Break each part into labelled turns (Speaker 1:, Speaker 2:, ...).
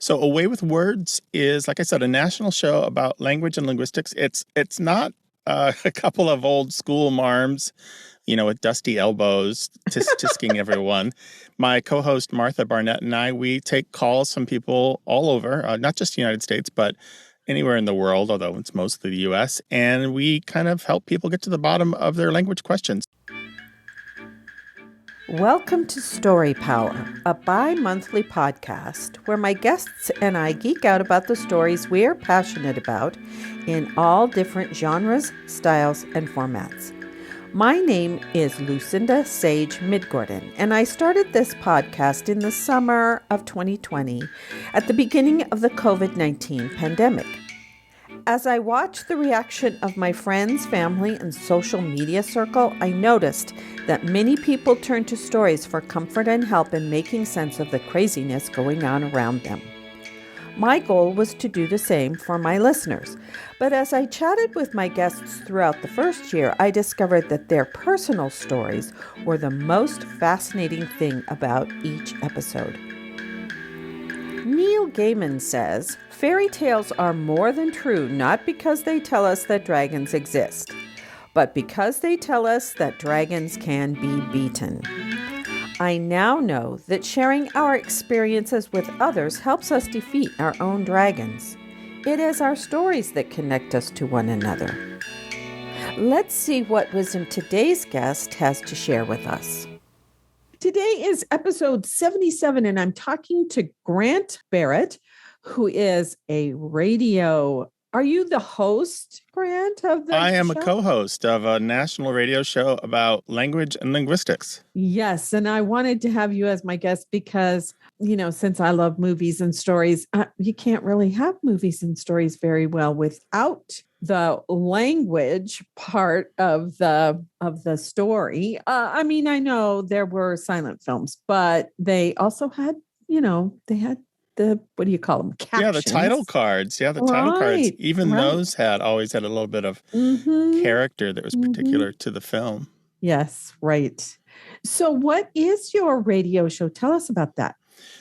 Speaker 1: So Away with Words is, like I said, a national show about language and linguistics. It's not a couple of old school marms, with dusty elbows, tisking everyone. My co-host Martha Barnett and I, we take calls from people all over, not just the United States, but anywhere in the world, although it's mostly the U.S., and we kind of help people get to the bottom of their language questions.
Speaker 2: Welcome to Story Power, a bi-monthly podcast where my guests and I geek out about the stories we're passionate about in all different genres, styles, and formats. My name is Lucinda Sage-Midgorden, and I started this podcast in the summer of 2020 at the beginning of the COVID-19 pandemic. As I watched the reaction of my friends, family, and social media circle, I noticed that many people turned to stories for comfort and help in making sense of the craziness going on around them. My goal was to do the same for my listeners, but as I chatted with my guests throughout the first year, I discovered that their personal stories were the most fascinating thing about each episode. Neil Gaiman says, "Fairy tales are more than true not because they tell us that dragons exist, but because they tell us that dragons can be beaten." I now know that sharing our experiences with others helps us defeat our own dragons. It is our stories that connect us to one another. Let's see what wisdom today's guest has to share with us. Today is episode 77, and I'm talking to Grant Barrett, who is a radio. Are you the host, Grant, of the
Speaker 1: I am
Speaker 2: show?
Speaker 1: a co-host of a national radio show about language and linguistics.
Speaker 2: Yes, and I wanted to have you as my guest because, since I love movies and stories, you can't really have movies and stories very well without the language part of the story. I know there were silent films, but they also had, they had the, what do you call them? Captions.
Speaker 1: Yeah, the title cards. Title cards. Even those always had a little bit of character that was particular to the film.
Speaker 2: Yes, right. So what is your radio show? Tell us about that.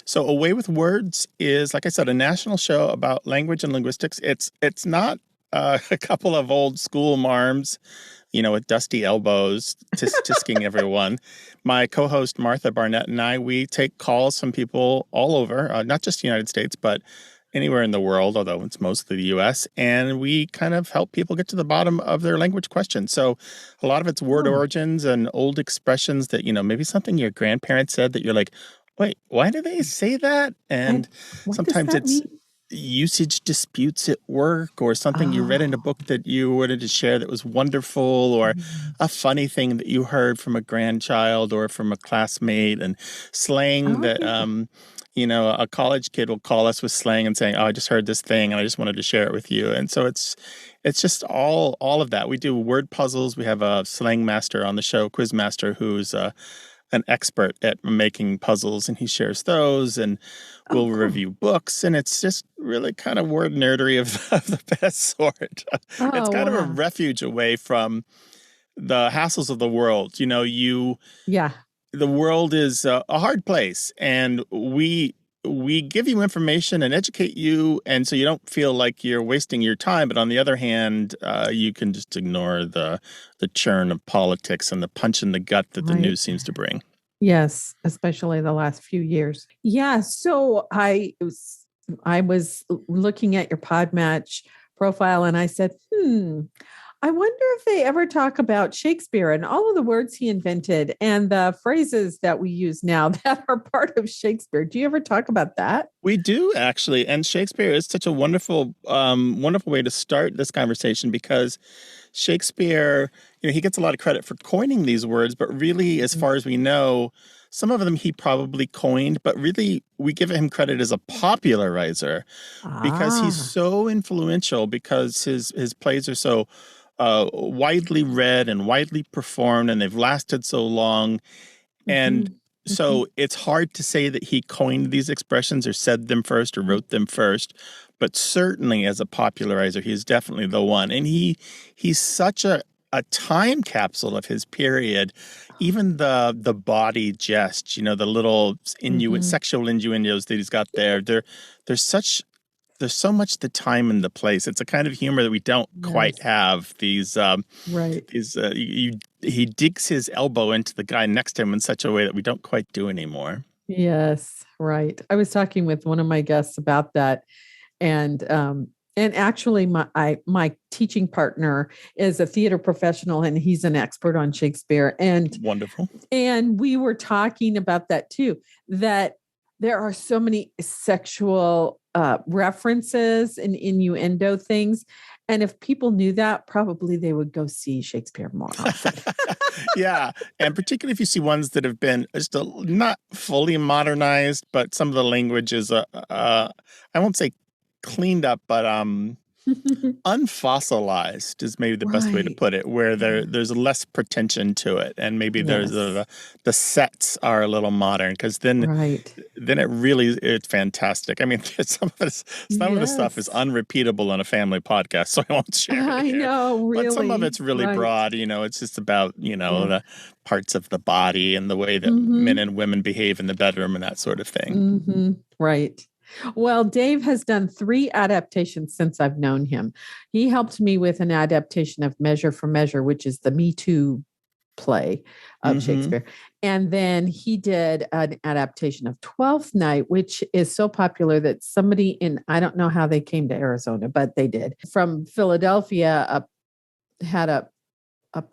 Speaker 1: So Away with Words is, like I said, a national show about language and linguistics. It's not a couple of old school marms, with dusty elbows, tisking everyone. My co-host Martha Barnett and I, we take calls from people all over, not just the United States, but anywhere in the world, although it's mostly the U.S., and we kind of help people get to the bottom of their language questions. So a lot of it's word origins and old expressions that, maybe something your grandparents said that you're like, wait, why do they say that? And sometimes it's usage disputes at work, or something you read in a book that you wanted to share that was wonderful, or a funny thing that you heard from a grandchild or from a classmate, and slang that a college kid will call us with slang and saying, "Oh, I just heard this thing and I just wanted to share it with you." And so it's just all of that. We do word puzzles. We have a slang master on the show, quiz master, who's an expert at making puzzles, and he shares those, and we'll review books, and it's just really kind of word nerdery of the best sort. It's kind of a refuge away from the hassles of the world. The world is a hard place, and we give you information and educate you, and so you don't feel like you're wasting your time. But on the other hand, you can just ignore the churn of politics and the punch in the gut that the news seems to bring.
Speaker 2: Yes, especially the last few years. Yeah, so I was looking at your Podmatch profile, and I said, I wonder if they ever talk about Shakespeare and all of the words he invented and the phrases that we use now that are part of Shakespeare. Do you ever talk about that?
Speaker 1: We do, actually. And Shakespeare is such a wonderful way to start this conversation, because Shakespeare, he gets a lot of credit for coining these words, but really, as far as we know, some of them he probably coined, but really we give him credit as a popularizer because he's so influential, because his plays are so widely read and widely performed, and they've lasted so long. And so it's hard to say that he coined these expressions or said them first or wrote them first, but certainly as a popularizer, he's definitely the one. And he's such a a time capsule of his period. Even the body jest, the little sexual innuendos that he's got there. There's such there's so much the time and the place. It's a kind of humor that we don't quite have.
Speaker 2: Right.
Speaker 1: He digs his elbow into the guy next to him in such a way that we don't quite do anymore.
Speaker 2: Yes, right. I was talking with one of my guests about that, and actually my teaching partner is a theater professional, and he's an expert on Shakespeare. And
Speaker 1: wonderful.
Speaker 2: And we were talking about that too, that there are so many sexual references and innuendo things. And if people knew that, probably they would go see Shakespeare more often.
Speaker 1: Yeah. And particularly if you see ones that have been just not fully modernized, but some of the language is, I won't say cleaned up, but unfossilized is maybe the best way to put it, where there's less pretension to it, and maybe there's the sets are a little modern, because then it's fantastic. I mean, some of the stuff is unrepeatable on a family podcast, so I won't share it here.
Speaker 2: I know, really.
Speaker 1: But some of it's really broad. It's just about the parts of the body and the way that men and women behave in the bedroom and that sort of thing.
Speaker 2: Right. Well, Dave has done 3 adaptations since I've known him. He helped me with an adaptation of Measure for Measure, which is the Me Too play of Shakespeare. And then he did an adaptation of Twelfth Night, which is so popular that somebody I don't know how they came to Arizona, but they did, from Philadelphia, had a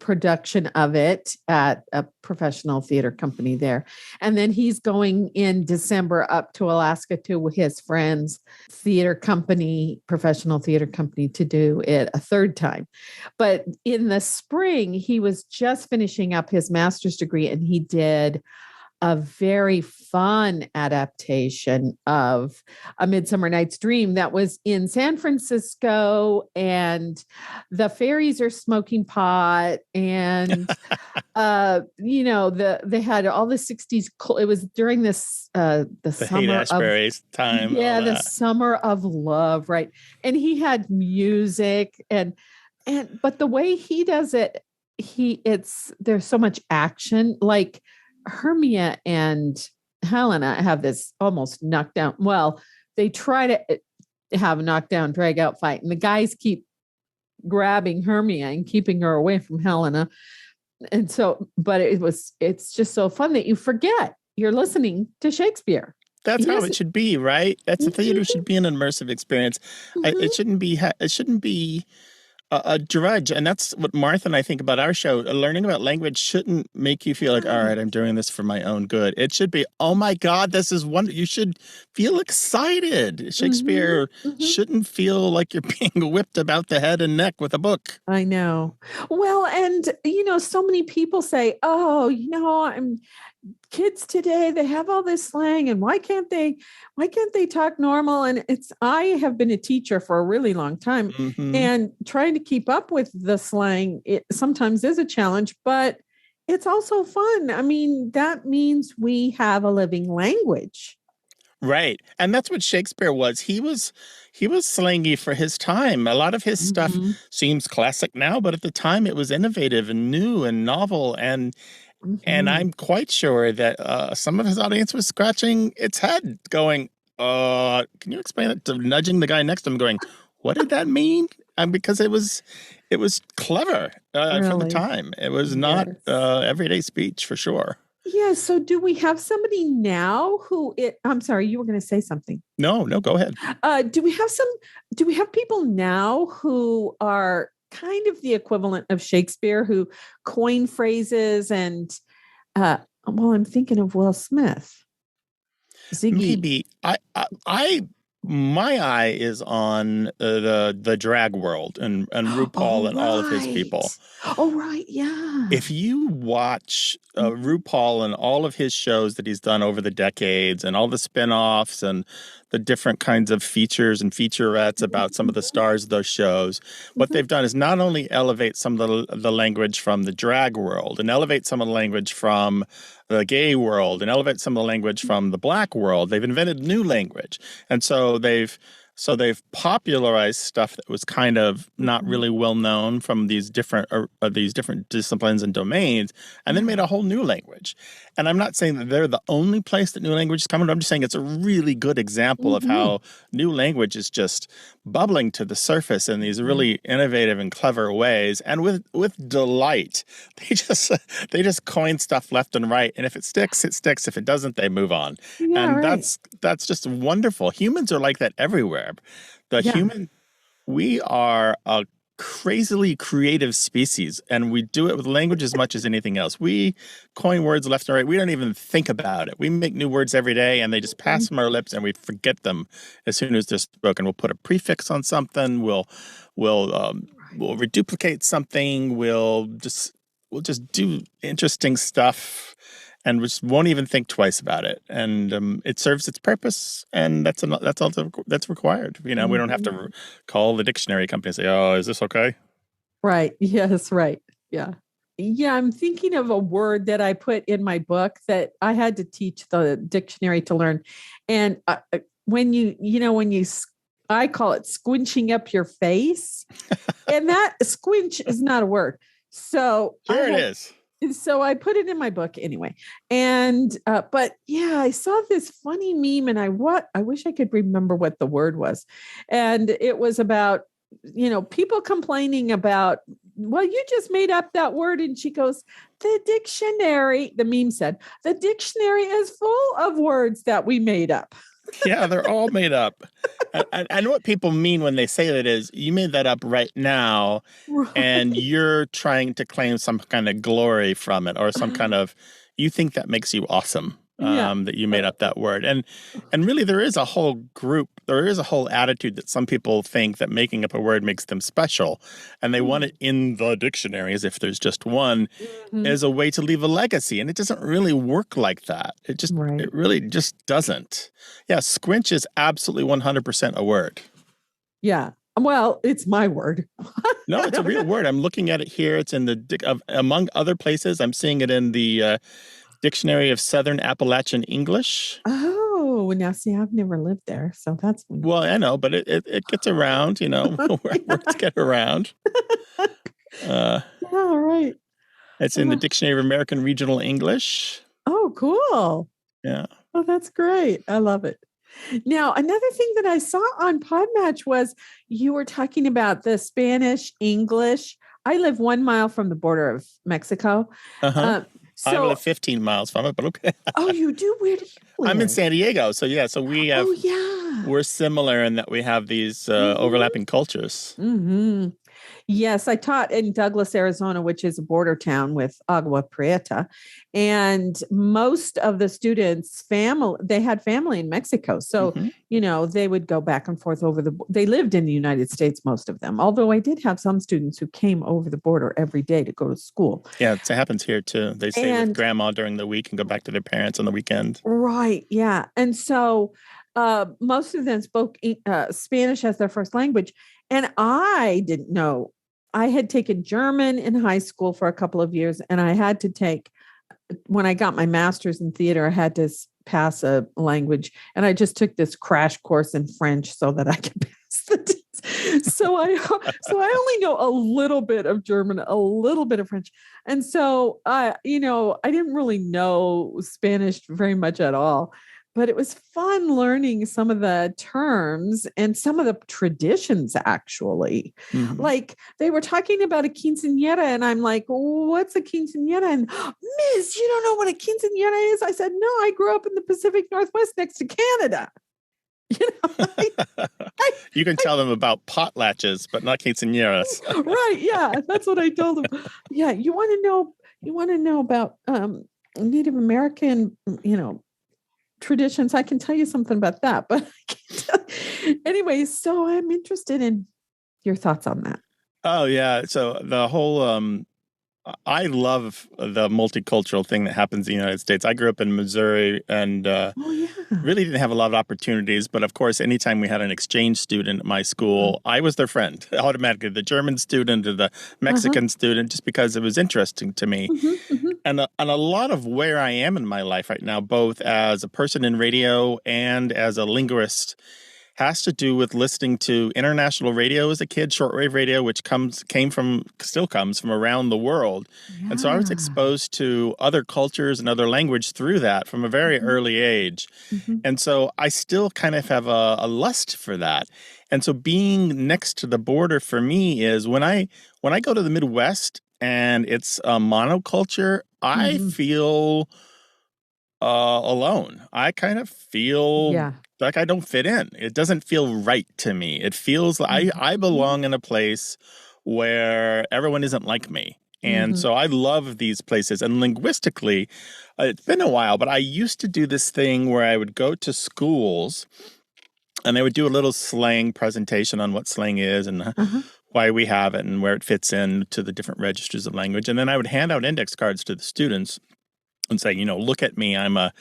Speaker 2: production of it at a professional theater company there. And then he's going in December up to Alaska to his friend's professional theater company, to do it a 3rd time. But in the spring, he was just finishing up his master's degree, and he did a very fun adaptation of A Midsummer Night's Dream that was in San Francisco, and the fairies are smoking pot, and they had all the 60s. It was during this the summer of
Speaker 1: time.
Speaker 2: Yeah, the summer of love, right? And he had music, but the way he does it, there's so much action. Like Hermia and Helena have this almost knockdown. Well, they try to have a knockdown, drag out fight, and the guys keep grabbing Hermia and keeping her away from Helena. And so, but it's just so fun that you forget you're listening to Shakespeare.
Speaker 1: That's how it should be, right? That's a theater should be an immersive experience. It shouldn't be a drudge. And that's what Martha and I think about our show. Learning about language shouldn't make you feel like, all right, I'm doing this for my own good. It should be, oh my God, this is wonderful. You should feel excited. Shakespeare shouldn't feel like you're being whipped about the head and neck with a book.
Speaker 2: I know. Well, and, so many people say, kids today, they have all this slang, and why can't they talk normal? And I have been a teacher for a really long time, and trying to keep up with the slang, it sometimes is a challenge, but it's also fun. I mean, that means we have a living language.
Speaker 1: Right. And that's what Shakespeare was. He was slangy for his time. A lot of his stuff seems classic now, but at the time it was innovative and new and novel, and I'm quite sure that some of his audience was scratching its head going, can you explain it? To nudging the guy next to him going, what did that mean? Because it was clever for the time. It was not everyday speech for sure.
Speaker 2: Yeah. So do we have somebody now I'm sorry, you were going to say something.
Speaker 1: No, go ahead.
Speaker 2: Do we have people now who are kind of the equivalent of Shakespeare, who coin phrases and, I'm thinking of Will Smith. Ziggy.
Speaker 1: Maybe. My eye is on the drag world and RuPaul and all of his people.
Speaker 2: Oh, right. Yeah.
Speaker 1: If you watch RuPaul and all of his shows that he's done over the decades, and all the spinoffs and the different kinds of features and featurettes about some of the stars of those shows, what they've done is not only elevate some of the language from the drag world, and elevate some of the language from the gay world, and elevate some of the language from the black world. They've invented new language. And so they've So they've popularized stuff that was kind of not really well known from these different disciplines and domains, and then made a whole new language. And I'm not saying that they're the only place that new language is coming. I'm just saying it's a really good example of how new language is just bubbling to the surface in these really innovative and clever ways, and with delight. They just coin stuff left and right, and if it sticks, it sticks. If it doesn't, they move on.
Speaker 2: Yeah,
Speaker 1: And
Speaker 2: right.
Speaker 1: that's just wonderful. Humans are like that everywhere.
Speaker 2: Yeah.
Speaker 1: We are a crazily creative species, and we do it with language as much as anything else. We coin words left and right. We don't even think about it. We make new words every day, and they just pass from our lips, and we forget them as soon as they're spoken. We'll put a prefix on something. We'll reduplicate something. We'll just do interesting stuff, and we just won't even think twice about it. And it serves its purpose, and that's all that's required. We don't have to call the dictionary company and say, "Oh, is this okay?"
Speaker 2: Right. Yes, right. Yeah. Yeah, I'm thinking of a word that I put in my book that I had to teach the dictionary to learn. And I call it squinching up your face. And that squinch is not a word. So
Speaker 1: Here it is.
Speaker 2: So I put it in my book anyway. And but yeah, I saw this funny meme, and I wish I could remember what the word was. And it was about, people complaining about, well, you just made up that word. And she goes, the meme said, the dictionary is full of words that we made up.
Speaker 1: Yeah, they're all made up. I know what people mean when they say that is, you made that up right now,
Speaker 2: Right.
Speaker 1: and you're trying to claim some kind of glory from it, or some kind of, you think that makes you awesome, that you made up that word. And really, there is a whole attitude that some people think that making up a word makes them special, and they want it in the dictionary as if there's just one, as a way to leave a legacy. And it doesn't really work like that. It really just doesn't. Yeah, squinch is absolutely 100% a word.
Speaker 2: Yeah. Well, it's my word.
Speaker 1: No, it's a real word. I'm looking at it here. It's in among other places. I'm seeing it in the Dictionary of Southern Appalachian English.
Speaker 2: Oh, now see, I've never lived there, so that's
Speaker 1: well, I know, but it gets around. Words get around.
Speaker 2: All right.
Speaker 1: It's in the Dictionary of American Regional English.
Speaker 2: Oh, cool.
Speaker 1: Yeah.
Speaker 2: Oh, that's great. I love it. Now, another thing that I saw on Podmatch was you were talking about the Spanish, English. I live 1 mile from the border of Mexico.
Speaker 1: I live 15 miles from it, but okay.
Speaker 2: Oh, you do? Where do you live?
Speaker 1: I'm in San Diego. So, yeah. So we have.
Speaker 2: Oh, yeah.
Speaker 1: We're similar in that we have these overlapping cultures.
Speaker 2: Mm-hmm. Yes, I taught in Douglas, Arizona, which is a border town with Agua Prieta. And most of the students' they had family in Mexico. So, they would go back and forth they lived in the United States, most of them. Although I did have some students who came over the border every day to go to school.
Speaker 1: Yeah, it happens here too. They stay with grandma during the week and go back to their parents on the weekend.
Speaker 2: Right. Yeah. And so most of them spoke Spanish as their first language. And I didn't know. I had taken German in high school for a couple of years, and I had to take, when I got my master's in theater, I had to pass a language, and I just took this crash course in French so that I could pass the test. So I only know a little bit of German, a little bit of French. And so I didn't really know Spanish very much at all. But it was fun learning some of the terms and some of the traditions, actually.
Speaker 1: Mm-hmm.
Speaker 2: Like they were talking about a quinceañera, and I'm like, what's a quinceañera? And Miss, you don't know what a quinceañera is? I said, no, I grew up in the Pacific Northwest next to Canada.
Speaker 1: You can tell them about potlatches, but not quinceañeras.
Speaker 2: Right. Yeah. That's what I told them. Yeah. You want to know about Native American, traditions. I can tell you something about that, but I can't anyway, so I'm interested in your thoughts on that.
Speaker 1: Oh yeah. So the whole, I love the multicultural thing that happens in the United States. I grew up in Missouri and really didn't have a lot of opportunities. But of course, anytime we had an exchange student at my school, I was their friend automatically. The German student or the Mexican student, just because it was interesting to me. And a lot of where I am in my life right now, both as a person in radio and as a linguist, has to do with listening to international radio as a kid, shortwave radio, which still comes from around the world. And so I was
Speaker 2: Yeah.
Speaker 1: exposed to other cultures and other language through that from a very early age. And so I still kind of have a lust for that. And so being next to the border for me is when I go to the Midwest and it's a monoculture, I feel alone. I kind of feel
Speaker 2: Yeah.
Speaker 1: like I don't fit in. It doesn't feel right to me. It feels like I belong in a place where everyone isn't like me. And so I love these places. And linguistically, it's been a while, but I used to do this thing where I would go to schools and they would do a little slang presentation on what slang is and why we have it and where it fits in to the different registers of language. And then I would hand out index cards to the students and say, look at me. I'm a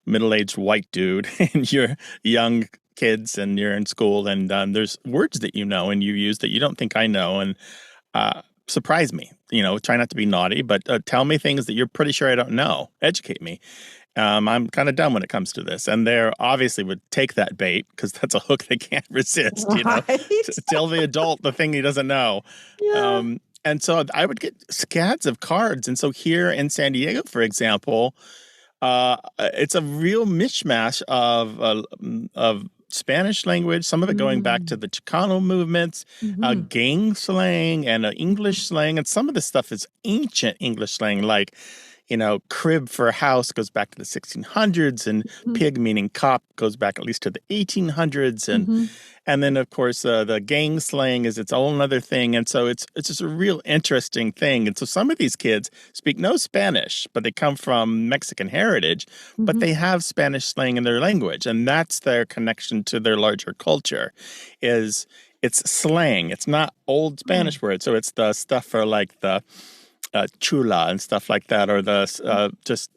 Speaker 1: middle-aged white dude and you're young kids and you're in school and there's words that and you use that you don't think I know. And surprise me, try not to be naughty, but tell me things that you're pretty sure I don't know. Educate me. I'm kind of dumb when it comes to this. And they obviously would take that bait because that's a hook they can't resist,
Speaker 2: Right.
Speaker 1: Tell the adult the thing he doesn't know.
Speaker 2: Yeah.
Speaker 1: And so I would get scads of cards. And so here in San Diego, for example, it's a real mishmash of Spanish language, some of it going back to the Chicano movements, gang slang and English slang. And some of this stuff is ancient English slang, like, crib for a house goes back to the 1600s, and pig meaning cop goes back at least to the 1800s. And then, of course, the gang slang is its own other thing. And so it's just a real interesting thing. And so some of these kids speak no Spanish, but they come from Mexican heritage, but they have Spanish slang in their language. And that's their connection to their larger culture it's slang. It's not old Spanish words. So it's the stuff for like the chula and stuff like that, or the just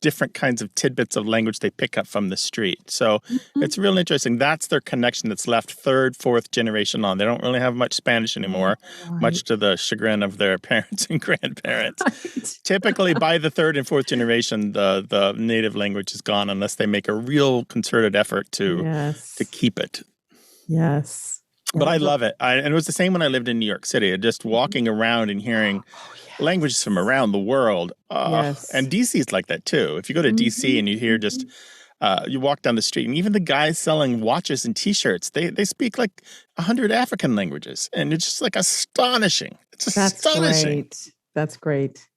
Speaker 1: different kinds of tidbits of language they pick up from the street. So it's real interesting. That's their connection that's left third, fourth generation on. They don't really have much Spanish anymore, much to the chagrin of their parents and grandparents. Typically, by the third and fourth generation, the native language is gone unless they make a real concerted effort to keep it.
Speaker 2: Yes.
Speaker 1: But I love it. And it was the same when I lived in New York City. Just walking around and hearing languages from around the world. And DC is like that too. If you go to DC and you hear just, you walk down the street and even the guys selling watches and T-shirts, they speak like 100 African languages. And it's just like astonishing. It's astonishing.
Speaker 2: Great. That's great.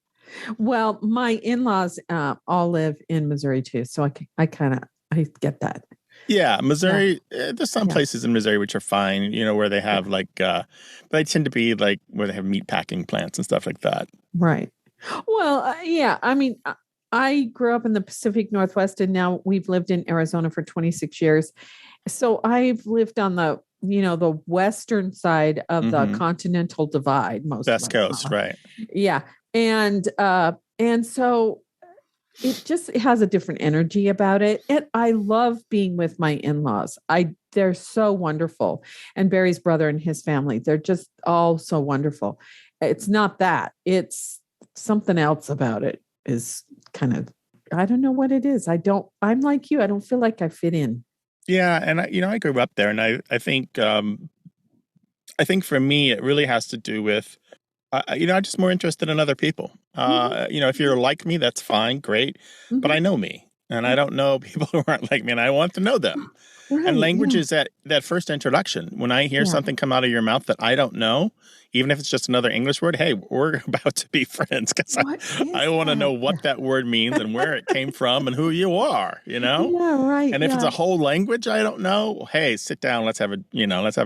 Speaker 2: Well, my in-laws all live in Missouri too. So I get that.
Speaker 1: Yeah, Missouri, there's some places in Missouri which are fine, where they have like, but they tend to be like where they have meat packing plants and stuff like that.
Speaker 2: Right. Well, I mean, I grew up in the Pacific Northwest and now we've lived in Arizona for 26 years. So I've lived on the western side of the continental divide, most
Speaker 1: West Coast, right.
Speaker 2: Yeah. And so it has a different energy about it. And I love being with my in-laws. They're so wonderful. And Barry's brother and his family, they're just all so wonderful. It's not that. It's something else about it is kind of, I don't know what it is. I'm like you. I don't feel like I fit in.
Speaker 1: Yeah. And I grew up there and I think for me, it really has to do with, I'm just more interested in other people. If you're like me, that's fine, great. But I know me, and I don't know people who aren't like me, and I want to know them. Right, and language is that first introduction. When I hear something come out of your mouth that I don't know, even if it's just another English word, hey, we're about to be friends because I want to know what that word means and where it came from and who you are,
Speaker 2: Yeah, right.
Speaker 1: And if it's a whole language I don't know, hey, sit down, let's have a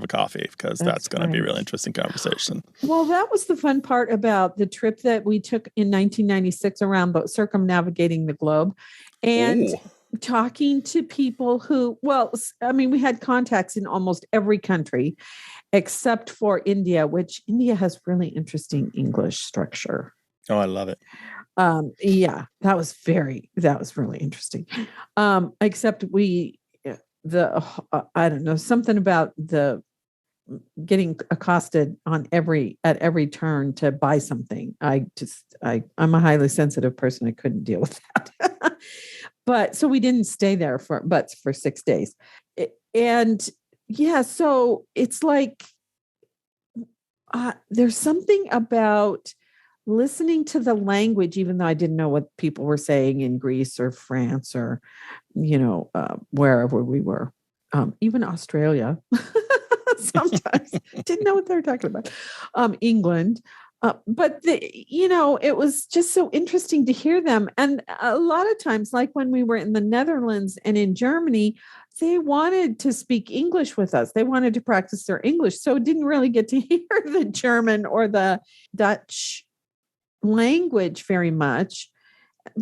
Speaker 1: coffee because that's going to be a real interesting conversation.
Speaker 2: Well, that was the fun part about the trip that we took in 1996 around circumnavigating the globe and talking to people who, we had contacts in almost every country except for India, which India has really interesting English structure.
Speaker 1: Oh, I love it.
Speaker 2: That was really interesting. Except I don't know, something about the getting accosted at every turn to buy something. I'm a highly sensitive person. I couldn't deal with that. But so we didn't stay there for 6 days. And yeah, so it's like there's something about listening to the language, even though I didn't know what people were saying in Greece or France or, wherever we were, even Australia. Sometimes didn't know what they were talking about. England. But it was just so interesting to hear them. And a lot of times, like when we were in the Netherlands and in Germany, they wanted to speak English with us. They wanted to practice their English. So didn't really get to hear the German or the Dutch language very much.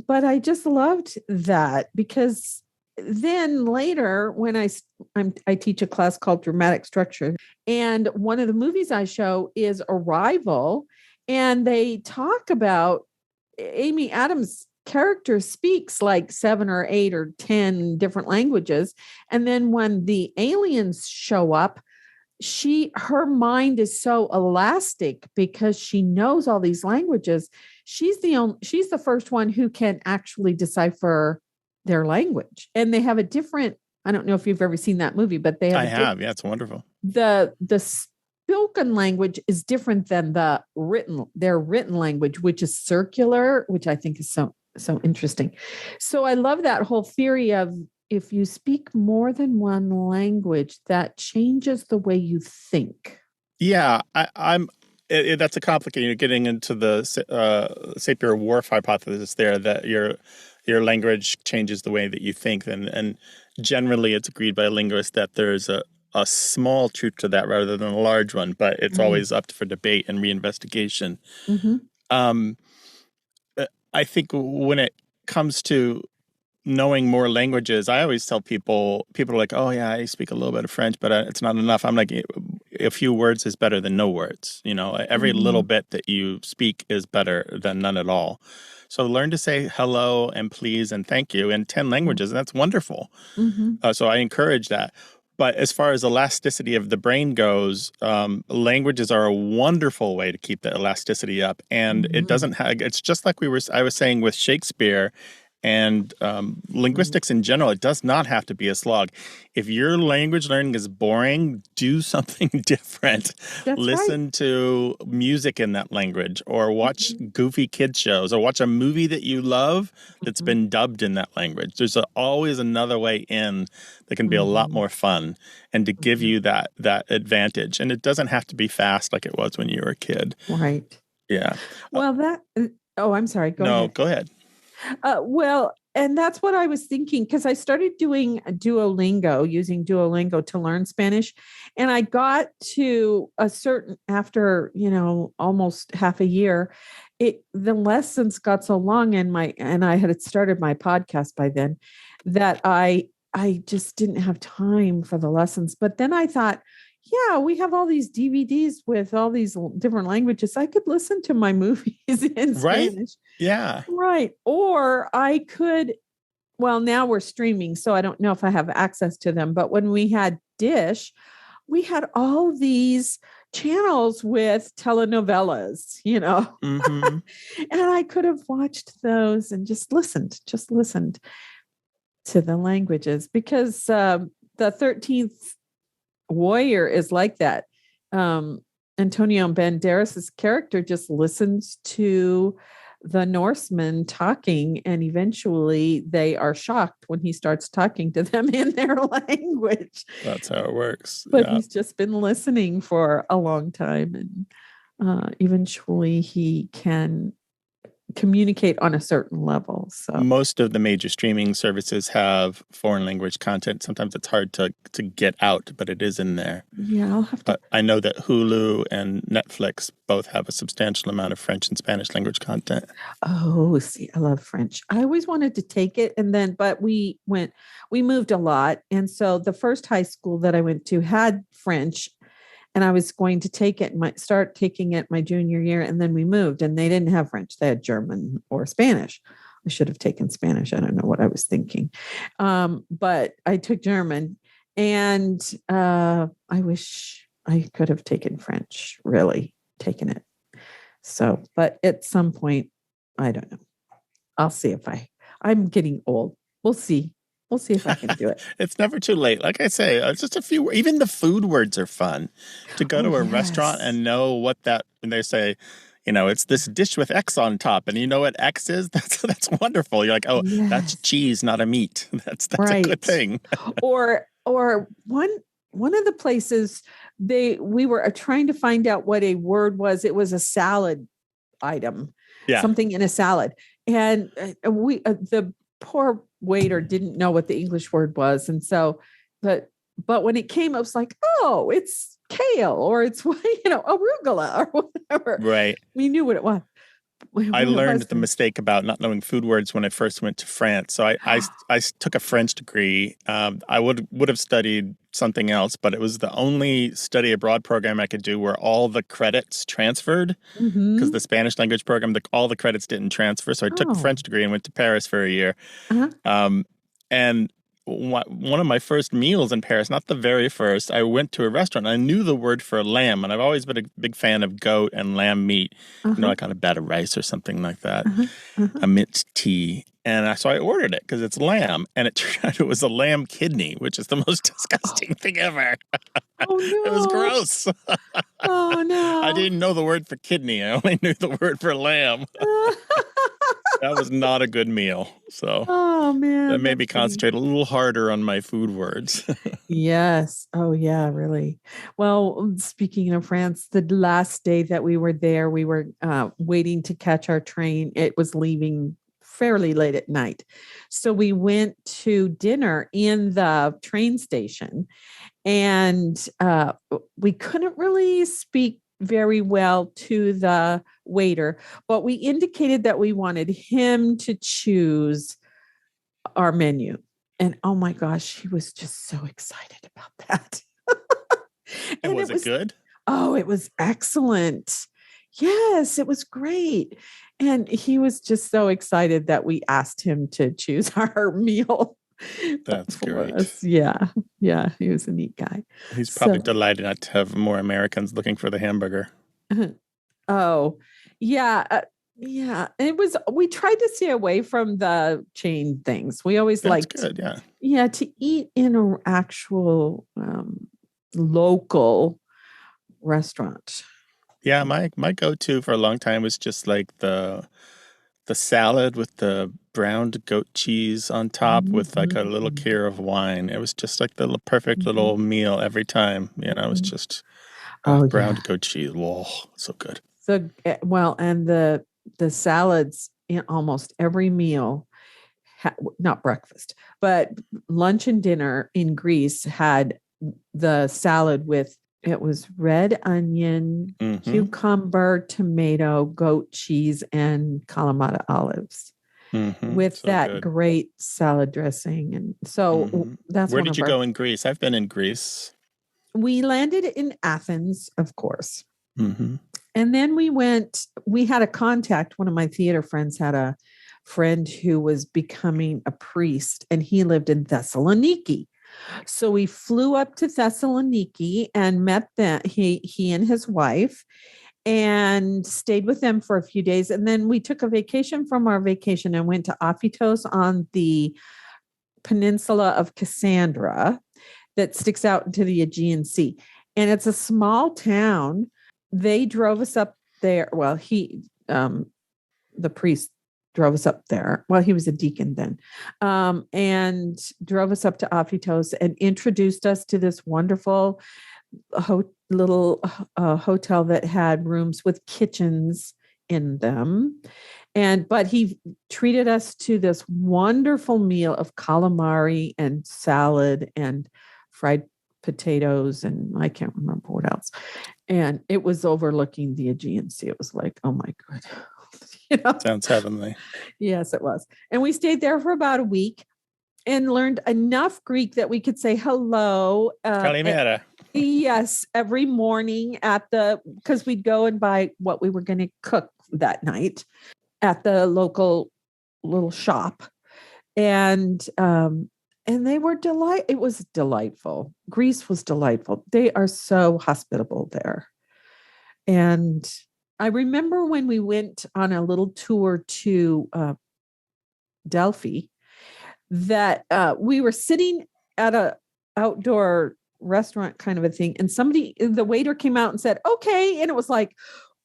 Speaker 2: But I just loved that because then later when I teach a class called dramatic structure, and one of the movies I show is Arrival, and they talk about Amy Adams' character speaks like 7 or 8 or 10 different languages, and then when the aliens show up, her mind is so elastic because she knows all these languages. She's the first one who can actually decipher their language. And they have a different, I don't know if you've ever seen that movie, but they have
Speaker 1: Yeah, it's wonderful.
Speaker 2: The spoken language is different than their written language, which is circular, which I think is so interesting. So I love that whole theory of if you speak more than one language, that changes the way you think.
Speaker 1: Yeah, that's a complicated. You're getting into the Sapir-Whorf hypothesis there, that your language changes the way that you think, and generally it's agreed by linguists that there's a small truth to that rather than a large one, but it's always up for debate and reinvestigation.
Speaker 2: Mm-hmm.
Speaker 1: I think when it comes to knowing more languages, I always tell people are like, oh yeah, I speak a little bit of French, but it's not enough. I'm like, a few words is better than no words. Every little bit that you speak is better than none at all. So learn to say hello and please and thank you in 10 languages. And that's wonderful. So I encourage that. But as far as elasticity of the brain goes, languages are a wonderful way to keep the elasticity up. And it doesn't have, it's just like I was saying with Shakespeare and linguistics in general, it does not have to be a slog. If your language learning is boring, do something different. Listen to music in that language, or watch goofy kids shows, or watch a movie that you love that's been dubbed in that language. There's always another way in that can be a lot more fun and to give you that advantage. And it doesn't have to be fast like it was when you were a kid.
Speaker 2: Right.
Speaker 1: Yeah.
Speaker 2: Well, I'm sorry. Go ahead.
Speaker 1: No, go ahead.
Speaker 2: And that's what I was thinking, because I started doing using Duolingo to learn Spanish. And I got to after, almost half a year, the lessons got so long and I had started my podcast by then that I just didn't have time for the lessons. But then I thought, yeah, we have all these DVDs with all these different languages. I could listen to my movies in Spanish.
Speaker 1: Yeah.
Speaker 2: Right. Or I could, well, now we're streaming, so I don't know if I have access to them. But when we had Dish, we had all these channels with telenovelas, and I could have watched those and just listened to the languages, because the 13th Warrior is like that. Antonio Banderas's character just listens to the Norsemen talking, and eventually they are shocked when he starts talking to them in their language.
Speaker 1: That's how it works.
Speaker 2: But he's just been listening for a long time, and eventually he can communicate on a certain level. So
Speaker 1: most of the major streaming services have foreign language content. Sometimes it's hard to get out, but it is in there.
Speaker 2: Yeah, I'll have to.
Speaker 1: But I know that Hulu and Netflix both have a substantial amount of French and Spanish language content.
Speaker 2: Oh, see, I love French. I always wanted to take it, but we moved a lot, and so the first high school that I went to had French. And I was going to start taking it my junior year. And then we moved and they didn't have French. They had German or Spanish. I should have taken Spanish. I don't know what I was thinking. But I took German, and I wish I could have taken French, really taken it. So, but at some point, I don't know. I'll see if I'm getting old. We'll see. We'll see if I can do it.
Speaker 1: It's never too late. Like I say, it's just a few. Even the food words are fun. To go
Speaker 2: Oh,
Speaker 1: to a restaurant
Speaker 2: yes.
Speaker 1: and know what that. When they say, it's this dish with X on top, and you know what X is. That's wonderful. You're like, oh, that's
Speaker 2: Yes.
Speaker 1: cheese, not a meat. That's a good
Speaker 2: Right.
Speaker 1: thing.
Speaker 2: Or one of the places we were trying to find out what a word was. It was a salad item,
Speaker 1: Yeah.
Speaker 2: something in a salad. And the poor waiter didn't know what the English word was. And so, but when it came, I was like, oh, it's kale or it's, arugula or whatever.
Speaker 1: Right.
Speaker 2: We knew what it was.
Speaker 1: I
Speaker 2: What it
Speaker 1: learned
Speaker 2: was.
Speaker 1: the mistake about not knowing food words when I first went to France. So I took a French degree. I would have studied something else, but it was the only study abroad program I could do where all the credits transferred because the Spanish language program, all the credits didn't transfer. So I took the
Speaker 2: Oh.
Speaker 1: French degree and went to Paris for a year.
Speaker 2: Uh-huh.
Speaker 1: And one of my first meals in Paris, not the very first, I went to a restaurant. And I knew the word for lamb, and I've always been a big fan of goat and lamb meat.
Speaker 2: Uh-huh.
Speaker 1: Like on a bed of rice or something like that,
Speaker 2: Uh-huh. Uh-huh.
Speaker 1: a mint tea. And so I ordered it because it's lamb, and it turned out it was a lamb kidney, which is the most disgusting thing ever.
Speaker 2: Oh
Speaker 1: It was
Speaker 2: no.
Speaker 1: gross.
Speaker 2: Oh no.
Speaker 1: I didn't know the word for kidney. I only knew the word for lamb. That was not a good meal. So
Speaker 2: Oh
Speaker 1: that
Speaker 2: man,
Speaker 1: made me
Speaker 2: that's funny.
Speaker 1: concentrate a little harder on my food words.
Speaker 2: Yes. Oh yeah, really. Well, speaking of France, the last day that we were there, we were waiting to catch our train. It was leaving fairly late at night. So we went to dinner in the train station and we couldn't really speak very well to the waiter, but we indicated that we wanted him to choose our menu. And oh my gosh, he was just so excited about that.
Speaker 1: And
Speaker 2: And
Speaker 1: was it good?
Speaker 2: it was excellent. Yes, it was great. And he was just so excited that we asked him to choose our meal
Speaker 1: That's
Speaker 2: for
Speaker 1: great.
Speaker 2: us. Yeah. Yeah. He was a neat guy.
Speaker 1: He's probably
Speaker 2: So,
Speaker 1: delighted not to have more Americans looking for the hamburger.
Speaker 2: oh, yeah. Yeah. We tried to stay away from the chain things. We always
Speaker 1: That's
Speaker 2: liked,
Speaker 1: good. Yeah.
Speaker 2: yeah, to eat in an actual local restaurant.
Speaker 1: Yeah, my go-to for a long time was just like the salad with the browned goat cheese on top with like a little
Speaker 2: Mhm.
Speaker 1: cure of wine. It was just like the perfect
Speaker 2: Mhm.
Speaker 1: little meal every time. It was
Speaker 2: Mhm.
Speaker 1: just
Speaker 2: Oh
Speaker 1: browned
Speaker 2: yeah.
Speaker 1: goat cheese. Whoa, so good.
Speaker 2: So well, and the salads in almost every meal, not breakfast, but lunch and dinner in Greece had the salad with it was red onion,
Speaker 1: Mm-hmm.
Speaker 2: cucumber, tomato, goat cheese, and Kalamata olives
Speaker 1: Mm-hmm.
Speaker 2: with
Speaker 1: So
Speaker 2: that
Speaker 1: good.
Speaker 2: great salad dressing. And so
Speaker 1: Mm-hmm.
Speaker 2: that's
Speaker 1: Where
Speaker 2: one
Speaker 1: did
Speaker 2: of
Speaker 1: you
Speaker 2: our
Speaker 1: go in Greece? I've been in Greece.
Speaker 2: we landed in Athens, of course.
Speaker 1: Mm-hmm.
Speaker 2: And then we had a contact. One of my theater friends had a friend who was becoming a priest and he lived in Thessaloniki. So we flew up to Thessaloniki and met them, he and his wife, and stayed with them for a few days. And then we took a vacation from our vacation and went to Aphitos on the peninsula of Cassandra that sticks out into the Aegean Sea. And it's a small town. They drove us up there. Well, the priest drove us up there. Well, he was a deacon then, and drove us up to Aphitos and introduced us to this wonderful little hotel that had rooms with kitchens in them. But he treated us to this wonderful meal of calamari and salad and fried potatoes and I can't remember what else. And it was overlooking the Aegean Sea. It was like, oh my god.
Speaker 1: Sounds heavenly.
Speaker 2: Yes, it was. And we stayed there for about a week and learned enough Greek that we could say hello.
Speaker 1: Kalimera.
Speaker 2: Yes, every morning because we'd go and buy what we were going to cook that night at the local little shop. And they were it was delightful. Greece was delightful. They are so hospitable there. And I remember when we went on a little tour to Delphi, that we were sitting at a outdoor restaurant kind of a thing, and the waiter came out and said, "Okay," and it was like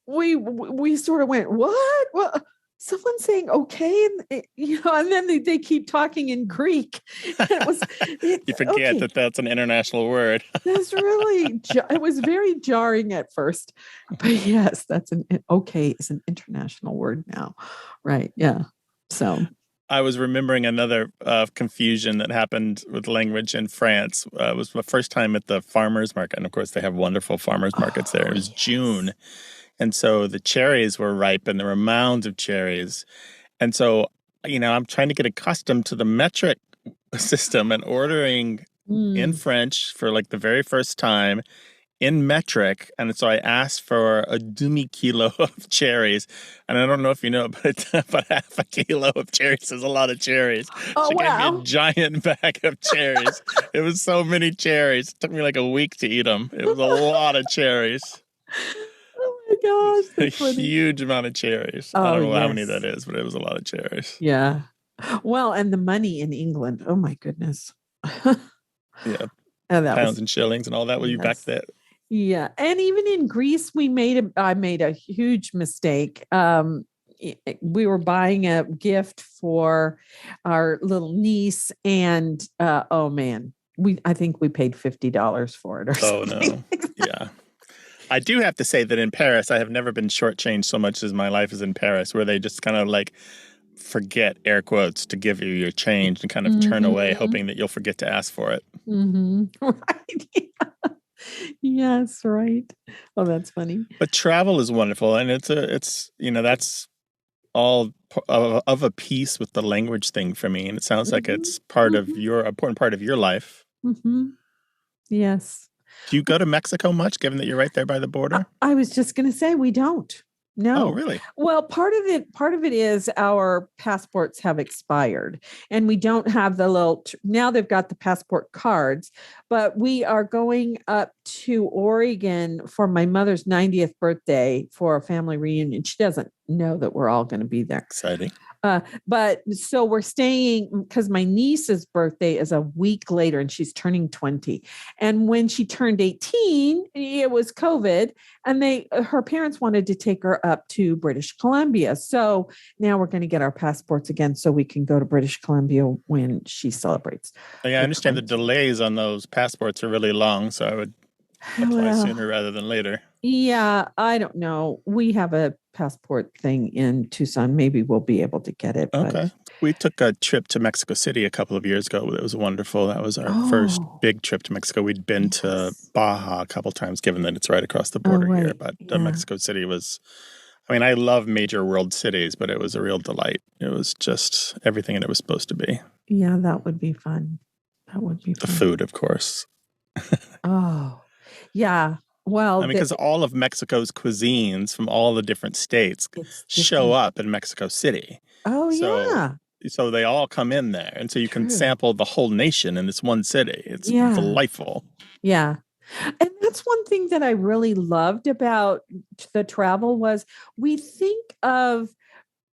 Speaker 2: we sort of went, "What? What?" Someone's saying okay, and and then they keep talking in Greek. And
Speaker 1: You forget that that's an international word.
Speaker 2: That's really, it was very jarring at first, but yes, okay is an international word now, right? Yeah. So
Speaker 1: I was remembering another confusion that happened with language in France. It was the first time at the farmers market, and of course they have wonderful farmers markets there. It was June, and so the cherries were ripe, and there were mounds of cherries. And so, I'm trying to get accustomed to the metric system and ordering in French for like the very first time in metric. And so I asked for a demi-kilo of cherries. And I don't know if you know, but half a kilo of cherries is a lot of cherries.
Speaker 2: Oh,
Speaker 1: She gave me
Speaker 2: wow.
Speaker 1: a giant bag of cherries. It was so many cherries. It took me like a week to eat them. It was a lot of cherries.
Speaker 2: Oh my gosh,
Speaker 1: A
Speaker 2: that's funny.
Speaker 1: huge amount of cherries. I
Speaker 2: Oh,
Speaker 1: don't know how many
Speaker 2: yes.
Speaker 1: that is, but it was a lot of cherries.
Speaker 2: Yeah. Well, and the money in England. Oh my goodness.
Speaker 1: Yeah.
Speaker 2: And
Speaker 1: Pounds and shillings and all that. Were you back there?
Speaker 2: Yeah. And even in Greece, I made a huge mistake. We were buying a gift for our little niece, and oh man, I think we paid $50 for it or something.
Speaker 1: Oh no. Yeah. I do have to say that in Paris, I have never been shortchanged so much as my life is in Paris, where they just kind of like forget, air quotes, to give you your change and kind of turn away, hoping that you'll forget to ask for it.
Speaker 2: Right. Yeah. Yes, right. Oh, that's funny.
Speaker 1: But travel is wonderful, and it's that's all of a piece with the language thing for me, and it sounds like it's part of your important part of your life.
Speaker 2: Yes.
Speaker 1: Do you go to Mexico much, given that you're right there by the border?
Speaker 2: I was just going to say we don't. No.
Speaker 1: Oh, really?
Speaker 2: Well, part of it is our passports have expired, and we don't have the now they've got the passport cards, but we are going up to Oregon for my mother's 90th birthday for a family reunion. She doesn't know that we're all going to be there.
Speaker 1: Exciting.
Speaker 2: But so we're staying because my niece's birthday is a week later and she's turning 20. And when she turned 18, it was COVID, and her parents wanted to take her up to British Columbia. So now we're going to get our passports again so we can go to British Columbia when she celebrates.
Speaker 1: Yeah, I understand the delays on those passports are really long, so I would apply sooner rather than later.
Speaker 2: Yeah, I don't know. We have a passport thing in Tucson. Maybe we'll be able to get it.
Speaker 1: Okay. We took a trip to Mexico City a couple of years ago. It was wonderful. That was our first big trip to Mexico. We'd been to Baja a couple times, given that it's right across the border here. But Mexico City was, I love major world cities, but it was a real delight. It was just everything that it was supposed to be.
Speaker 2: Yeah, that would be fun. That would be fun.
Speaker 1: The food, of course.
Speaker 2: Oh, yeah. Well,
Speaker 1: because all of Mexico's cuisines from all the different states show up in Mexico City.
Speaker 2: Oh, yeah.
Speaker 1: So they all come in there. And so you can sample the whole nation in this one city. It's delightful.
Speaker 2: Yeah. And that's one thing that I really loved about the travel was we think of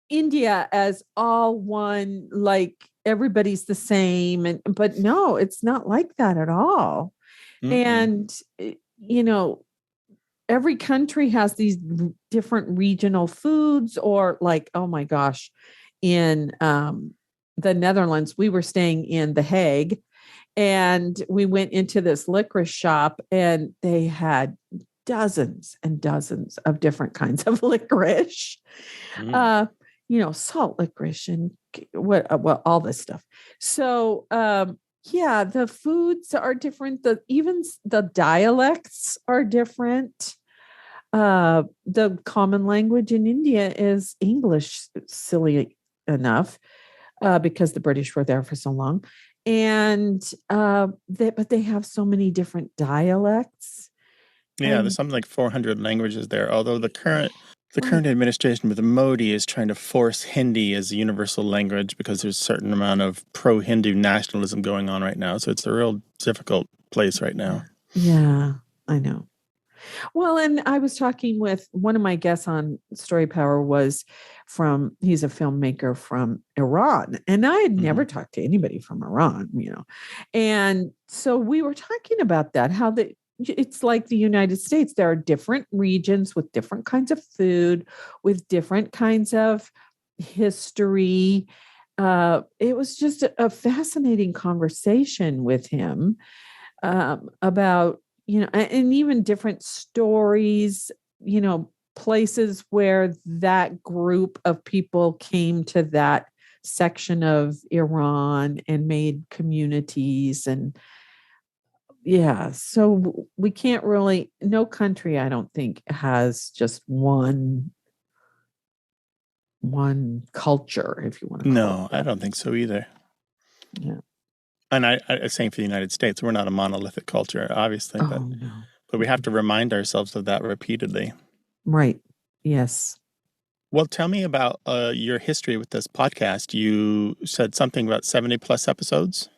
Speaker 2: India as all one, like everybody's the same. But no, it's not like that at all. And every country has these different regional foods, or like, oh my gosh, in the Netherlands, we were staying in The Hague, and we went into this licorice shop, and they had dozens and dozens of different kinds of licorice, salt licorice and all this stuff. So, yeah, the foods are different. Even the dialects are different. The common language in India is English, silly enough, because the British were there for so long. And but they have so many different dialects.
Speaker 1: Yeah, there's something like 400 languages there. Although the current administration with Modi is trying to force Hindi as a universal language because there's a certain amount of pro-Hindu nationalism going on right now. So it's a real difficult place right now.
Speaker 2: Yeah, I know. Well, and I was talking with one of my guests on Story Power he's a filmmaker from Iran. And I had never talked to anybody from Iran, And so we were talking about that, it's like the United States. There are different regions with different kinds of food, with different kinds of history. It was just a fascinating conversation with him about, and even different stories, places where that group of people came to that section of Iran and made communities. And yeah, so we can't really, no country, I don't think, has just one culture, if you want to call
Speaker 1: No,
Speaker 2: it that.
Speaker 1: I don't think so either.
Speaker 2: Yeah.
Speaker 1: And I same for the United States. We're not a monolithic culture, obviously, but we have to remind ourselves of that repeatedly.
Speaker 2: Right. Yes.
Speaker 1: Well, tell me about your history with this podcast. You said something about 70 plus episodes.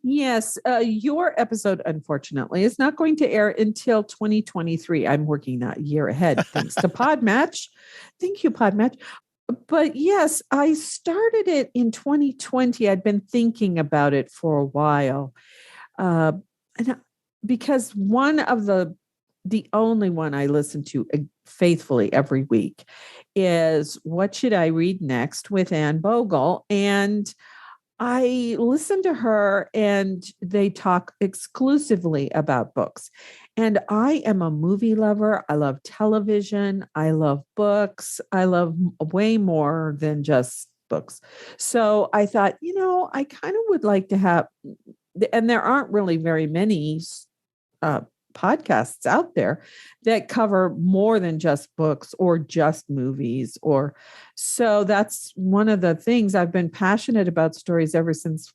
Speaker 2: Yes, your episode, unfortunately, is not going to air until 2023. I'm working that year ahead, thanks to Podmatch. Thank you, Podmatch. But yes, I started it in 2020. I'd been thinking about it for a while, and because one of the only one I listen to faithfully every week is "What Should I Read Next" with Anne Bogle, and I listen to her and they talk exclusively about books. And I am a movie lover. I love television. I love books. I love way more than just books. So I thought, I kind of would like to have, and there aren't really very many uh, podcasts out there that cover more than just books or just movies. Or so that's one of the things. I've been passionate about stories ever since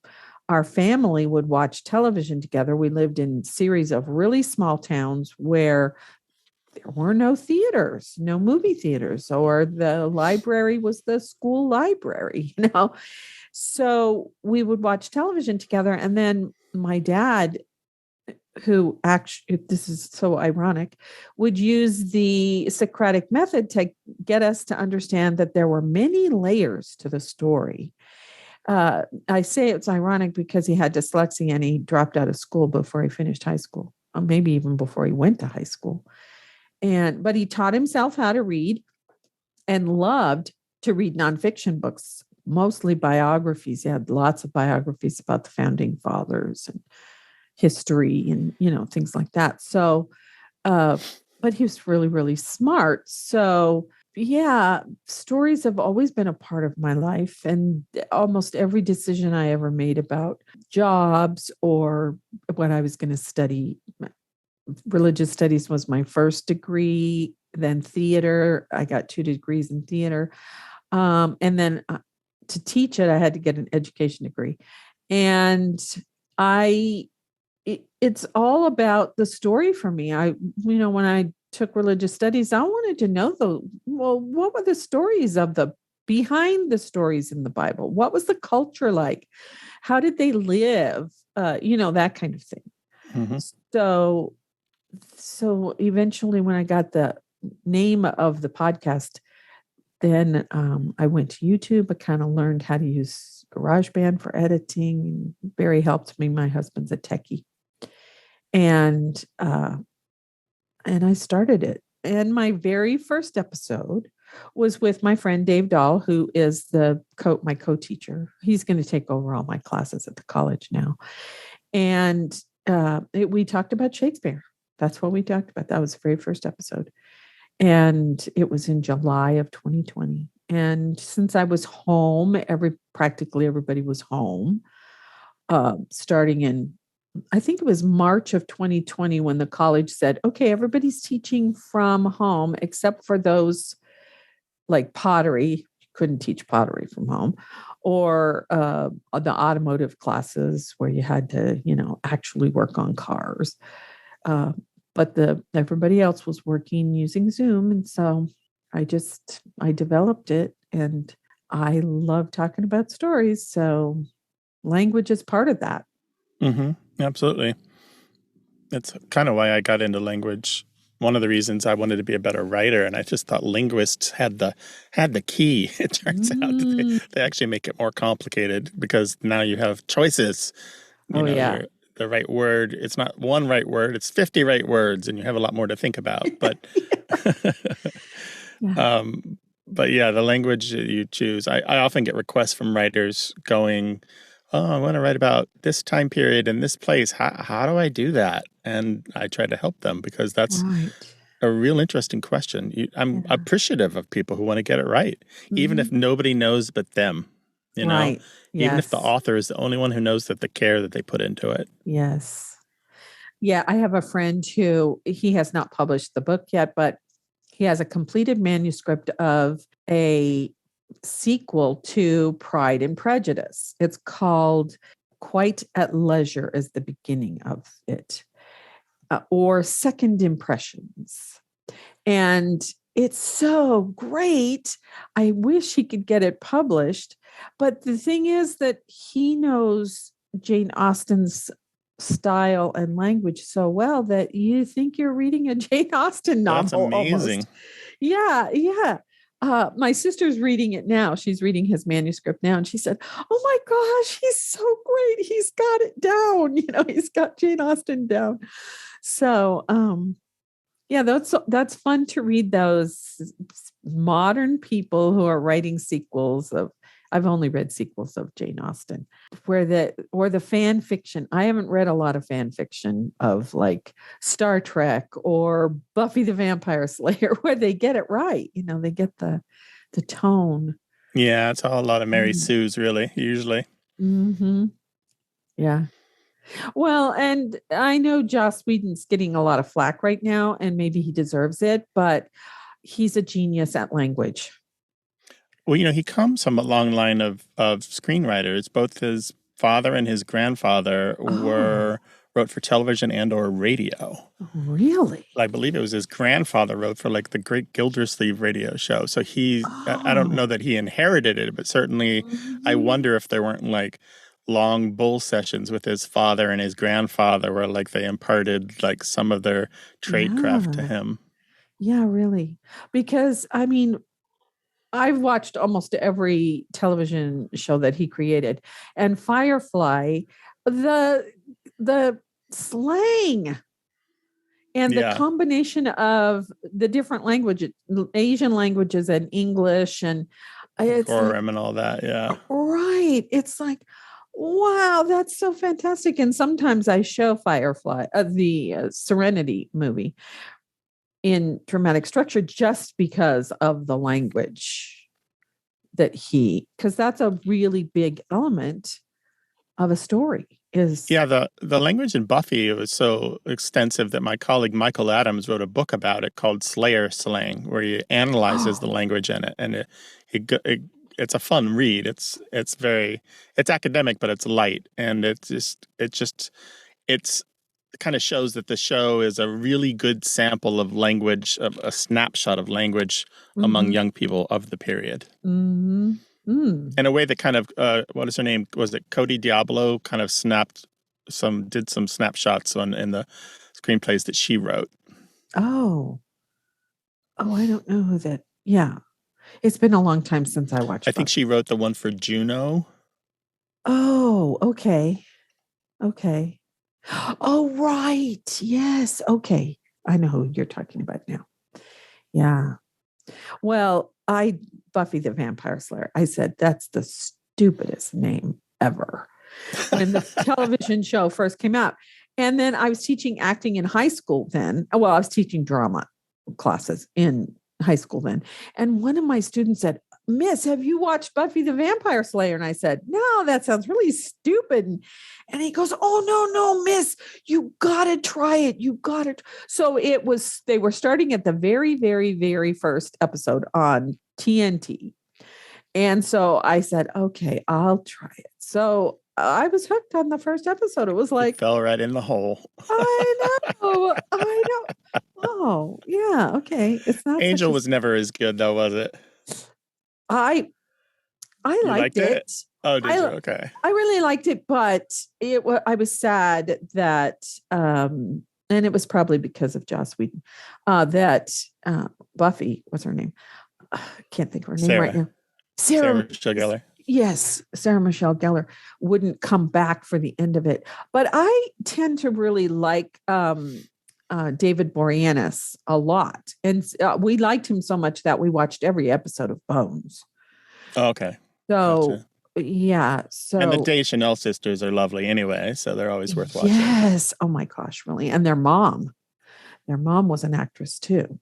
Speaker 2: our family would watch television together. We lived in a series of really small towns where there were no theaters, no movie theaters, or the library was the school library, So we would watch television together. And then my dad, who actually, this is so ironic, would use the Socratic method to get us to understand that there were many layers to the story. I say it's ironic because he had dyslexia and he dropped out of school before he finished high school, or maybe even before he went to high school. But he taught himself how to read and loved to read nonfiction books, mostly biographies. He had lots of biographies about the founding fathers and history and, things like that. So, but he was really, really smart. So, yeah, stories have always been a part of my life. And almost every decision I ever made about jobs or what I was going to study, religious studies was my first degree, then theater. I got 2 degrees in theater. And then to teach it, I had to get an education degree. And it's all about the story for me. When I took religious studies, I wanted to know what were the stories behind the stories in the Bible? What was the culture like? How did they live? That kind of thing.
Speaker 1: Mm-hmm.
Speaker 2: So eventually when I got the name of the podcast, then I went to YouTube. I kind of learned how to use GarageBand for editing. Barry helped me. My husband's a techie. And I started it. And my very first episode was with my friend Dave Dahl, who is my co-teacher. He's going to take over all my classes at the college now. And we talked about Shakespeare. That's what we talked about. That was the very first episode. And it was in July of 2020. And since I was home, practically everybody was home, starting in, I think it was March of 2020 when the college said, okay, everybody's teaching from home except for those like pottery. You couldn't teach pottery from home, or the automotive classes where you had to, actually work on cars. But everybody else was working using Zoom. And so I developed it, and I love talking about stories. So language is part of that.
Speaker 1: Mm-hmm. Absolutely. That's kind of why I got into language one of the reasons I wanted to be a better writer, and I just thought linguists had the key. It turns out that they actually make it more complicated because now you have choices. You
Speaker 2: Oh,
Speaker 1: know,
Speaker 2: yeah.
Speaker 1: the right word. It's not one right word; it's 50 right words, and you have a lot more to think about. But
Speaker 2: Yeah.
Speaker 1: but yeah, the language that you choose. I often get requests from writers going, "Oh, I want to write about this time period in this place. How do I do that?" And I try to help them because that's
Speaker 2: Right.
Speaker 1: a real interesting question. I'm
Speaker 2: Yeah.
Speaker 1: appreciative of people who want to get it right, even
Speaker 2: Hmm.
Speaker 1: if nobody knows but them. You know,
Speaker 2: Right.
Speaker 1: even if the
Speaker 2: Yes.
Speaker 1: author is the only one who knows that the care that they put into it.
Speaker 2: Yes. Yeah. I have a friend who he has not published the book yet, but he has a completed manuscript of a sequel to Pride and Prejudice. It's called Quite at Leisure, is the beginning of it, or Second Impressions. And it's so great. I wish he could get it published. But the thing is that he knows Jane Austen's style and language so well that you think you're reading a Jane Austen
Speaker 1: That's
Speaker 2: novel
Speaker 1: amazing.
Speaker 2: almost. Yeah, yeah. My sister's reading it now. She's reading his manuscript now, and she said, "Oh my gosh, he's so great! He's got it down. He's got Jane Austen down." So, yeah, that's fun to read those modern people who are writing sequels of. I've only read sequels of Jane Austen, or the fan fiction. I haven't read a lot of fan fiction of like Star Trek or Buffy the Vampire Slayer, where they get it right. They get the tone.
Speaker 1: Yeah, it's all a lot of Mary
Speaker 2: Mm.
Speaker 1: Sue's, really, usually.
Speaker 2: Mm-hmm. Yeah. Well, and I know Joss Whedon's getting a lot of flack right now, and maybe he deserves it, but he's a genius at language.
Speaker 1: Well, he comes from a long line of screenwriters. Both his father and his grandfather
Speaker 2: Oh,
Speaker 1: wrote for television and or radio.
Speaker 2: really?
Speaker 1: I believe it was his grandfather wrote for like the Great Gildersleeve radio show. So I don't know
Speaker 2: Oh,
Speaker 1: that he inherited it, but certainly I
Speaker 2: mhm.
Speaker 1: wonder if there weren't like long bull sessions with his father and his grandfather where like they imparted like some of their tradecraft to
Speaker 2: Yeah.
Speaker 1: him.
Speaker 2: Yeah, really. Because I mean, I've watched almost every television show that he created, and Firefly, the the slang and the
Speaker 1: Yeah.
Speaker 2: combination of the different languages, Asian languages and English, and it's like,
Speaker 1: Gorum and all that. Yeah.
Speaker 2: right, it's like, wow, that's so fantastic. And sometimes I show Firefly, the Serenity movie, in dramatic structure just because of the language because that's a really big element of a story is.
Speaker 1: Yeah, the language in Buffy was so extensive that my colleague Michael Adams wrote a book about it called Slayer Slang, where he analyzes the
Speaker 2: Oh,
Speaker 1: language in it, and it's a fun read. It's academic, but it's light, and it's it kind of shows that the show is a really good sample of language, a snapshot of language among
Speaker 2: mm-hmm,
Speaker 1: young people of the period.
Speaker 2: mm-hmm, mm.
Speaker 1: In a way that kind of what is her name? Was it Cody Diablo? Kind of did some snapshots in the screenplays that she wrote.
Speaker 2: Oh, I don't know who that. Yeah, it's been a long time since I
Speaker 1: I
Speaker 2: watched
Speaker 1: think she
Speaker 2: Buffy.
Speaker 1: wrote the one for Juno.
Speaker 2: Oh, okay, okay. Oh, right. Yes. Okay. I know who you're talking about now. Yeah. Well, Buffy the Vampire Slayer, I said that's the stupidest name ever when the television show first came out. And then I was teaching acting in high school then. Well, I was teaching drama classes in high school then. And one of my students said, "Miss, have you watched Buffy the Vampire Slayer?" And I said, "No, that sounds really stupid." And he goes, "Oh, no, miss, you got to try it. You got to." So they were starting at the very, very, very first episode on TNT. And so I said, "Okay, I'll try it." So I was hooked on the first episode. It was
Speaker 1: You
Speaker 2: like,
Speaker 1: fell right in the hole.
Speaker 2: I know, I know. Oh, yeah, okay. It's not such
Speaker 1: Angel
Speaker 2: a.
Speaker 1: was never as good though, was it?
Speaker 2: I I
Speaker 1: You
Speaker 2: liked
Speaker 1: liked it?
Speaker 2: it.
Speaker 1: Oh, did you?
Speaker 2: I
Speaker 1: Okay.
Speaker 2: I really liked it, but I was sad that And it was probably because of Joss Whedon, that Buffy, what's her name? Can't think of her name right now.
Speaker 1: Sarah Michelle Gellar.
Speaker 2: Yes, Sarah Michelle Gellar wouldn't come back for the end of it. But I tend to really like David Boreanaz a lot. And we liked him so much that we watched every episode of Bones.
Speaker 1: Oh, okay.
Speaker 2: So,
Speaker 1: Gotcha.
Speaker 2: yeah. So,
Speaker 1: and the Deschanel sisters are lovely anyway, so they're always worth watching.
Speaker 2: Yes. Oh my gosh, really. And their mom was an actress too.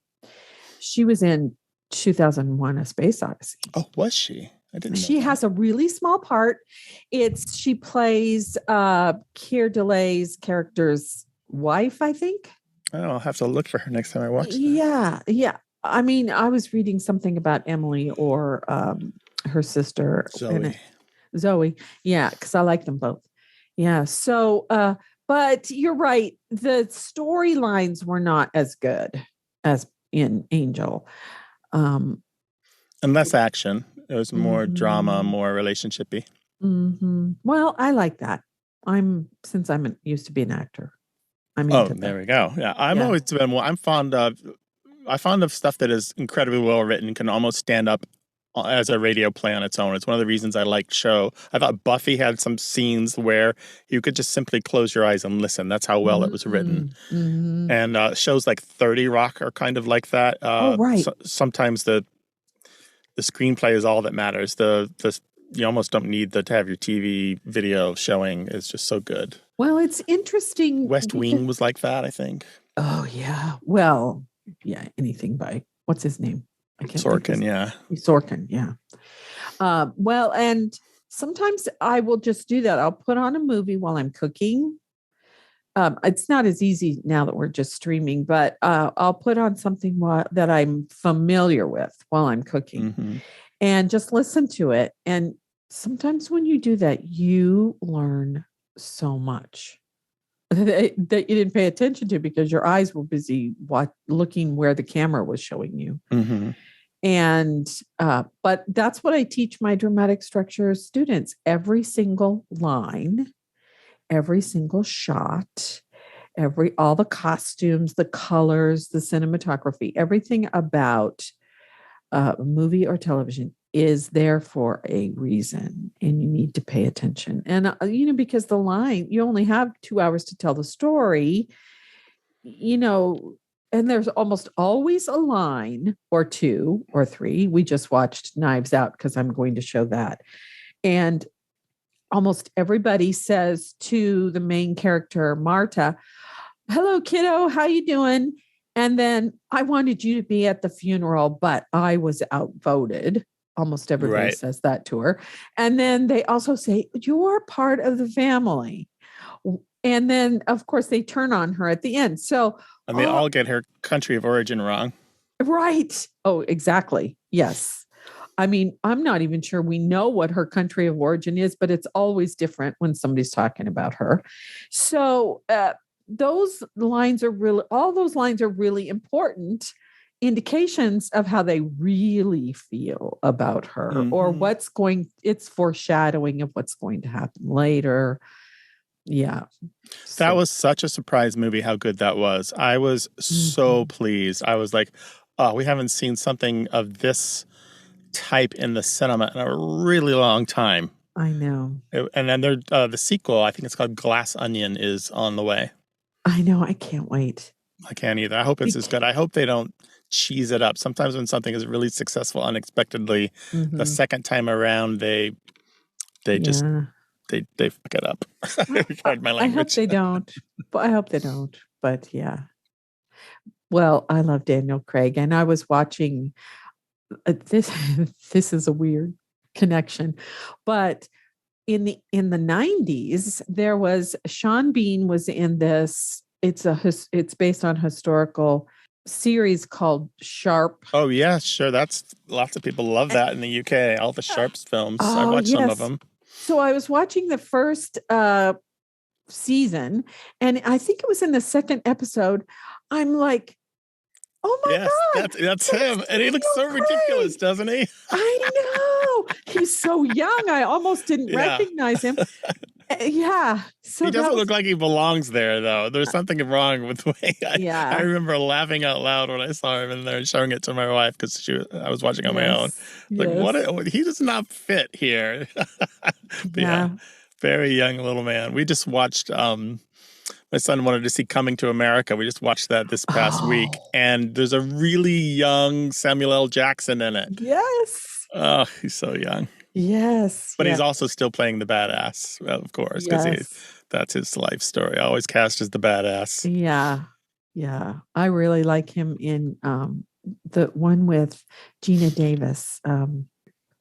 Speaker 2: She was in 2001: A Space Odyssey.
Speaker 1: Oh, was she? I didn't know
Speaker 2: She has a really small part. She plays Keir Dulley's character's wife, I think.
Speaker 1: I'll have to look for her next time I watch that.
Speaker 2: Yeah. I mean, I was reading something about Emily or her sister. Zoe. Yeah, because I like them both. Yeah. So, but you're right. The storylines were not as good as in Angel.
Speaker 1: And less action. It was more drama, more relationship-y.
Speaker 2: Well, I like that. Since I'm used to be an actor.
Speaker 1: There we go. Yeah, always been. I'm fond of stuff that is incredibly well written, can almost stand up as a radio play on its own. It's one of the reasons I liked show. I thought Buffy had some scenes where you could just simply close your eyes and listen. That's how well it was written. And shows like 30 Rock are kind of like that.
Speaker 2: Right.
Speaker 1: Sometimes the screenplay is all that matters. You almost don't need to have your TV video showing. It's just so good.
Speaker 2: Well, it's interesting.
Speaker 1: West Wing was like that, I think.
Speaker 2: Oh, yeah. Well, yeah, anything by, what's his name?
Speaker 1: Sorkin, yeah.
Speaker 2: Sorkin, yeah. Well, and sometimes I will just do that. I'll put on a movie while I'm cooking. It's not as easy now that we're just streaming, but I'll put on something that I'm familiar with while I'm cooking and just listen to it. And sometimes when you do that, you learn so much that you didn't pay attention to because your eyes were busy looking where the camera was showing you. And but that's what I teach my dramatic structure students. Every single line, every single shot, all the costumes, the colors, the cinematography, everything about a movie or television is there for a reason, and you need to pay attention. And because the line, you only have 2 hours to tell the story, and there's almost always a line or two or three. We just watched Knives Out because I'm going to show that. And almost everybody says to the main character, Marta, "Hello, kiddo, how you doing?" And then, "I wanted you to be at the funeral, but I was outvoted." Almost everybody says that to her. And then they also say, "You're part of the family." And then, of course, they turn on her at the end. So,
Speaker 1: and they all get her country of origin wrong.
Speaker 2: Right. Oh, exactly. Yes. I mean, I'm not even sure we know what her country of origin is, but it's always different when somebody's talking about her. So all those lines are really important indications of how they really feel about her or it's foreshadowing of what's going to happen later. Yeah.
Speaker 1: That was such a surprise movie, how good that was. I was so pleased. I was like, oh, we haven't seen something of this type in the cinema in a really long time.
Speaker 2: I know.
Speaker 1: And then the sequel, I think it's called Glass Onion, is on the way.
Speaker 2: I know. I can't wait.
Speaker 1: I can't either. I hope it's as good. I hope they don't cheese it up. Sometimes when something is really successful unexpectedly, the second time around, they just... They fuck it up. Pardon my language.
Speaker 2: I hope they don't. But yeah. Well, I love Daniel Craig, and I was watching this. This is a weird connection, but in the 90s, there was Sean Bean was in this. It's based on historical series called Sharp.
Speaker 1: Oh yeah, sure. That's lots of people love that in the UK. All the Sharps films. I watched some of them.
Speaker 2: So I was watching the first season, and I think it was in the second episode. I'm like, Oh my
Speaker 1: Yes,
Speaker 2: God.
Speaker 1: that's him. And he looks so
Speaker 2: Great.
Speaker 1: ridiculous, doesn't he?
Speaker 2: I know. He's so young. I almost didn't
Speaker 1: Yeah.
Speaker 2: recognize him. Yeah.
Speaker 1: He
Speaker 2: So that
Speaker 1: doesn't
Speaker 2: was,
Speaker 1: look like he belongs there, though. There's something wrong with the way I
Speaker 2: yeah.
Speaker 1: remember laughing out loud when I saw him in there and showing it to my wife because I was watching on my own.
Speaker 2: Yes.
Speaker 1: Like,
Speaker 2: Yes.
Speaker 1: he does not fit here. But yeah,
Speaker 2: Yeah.
Speaker 1: very young little man. We just watched, my son wanted to see Coming to America. We just watched that this past week.
Speaker 2: Oh,
Speaker 1: And there's a really young Samuel L. Jackson in it.
Speaker 2: yes.
Speaker 1: Oh, he's so young.
Speaker 2: Yes.
Speaker 1: But he's
Speaker 2: Yeah.
Speaker 1: also still playing the badass, of course, because
Speaker 2: Yes.
Speaker 1: that's his life story. Always cast as the badass.
Speaker 2: Yeah. Yeah. I really like him in the one with Gina Davis.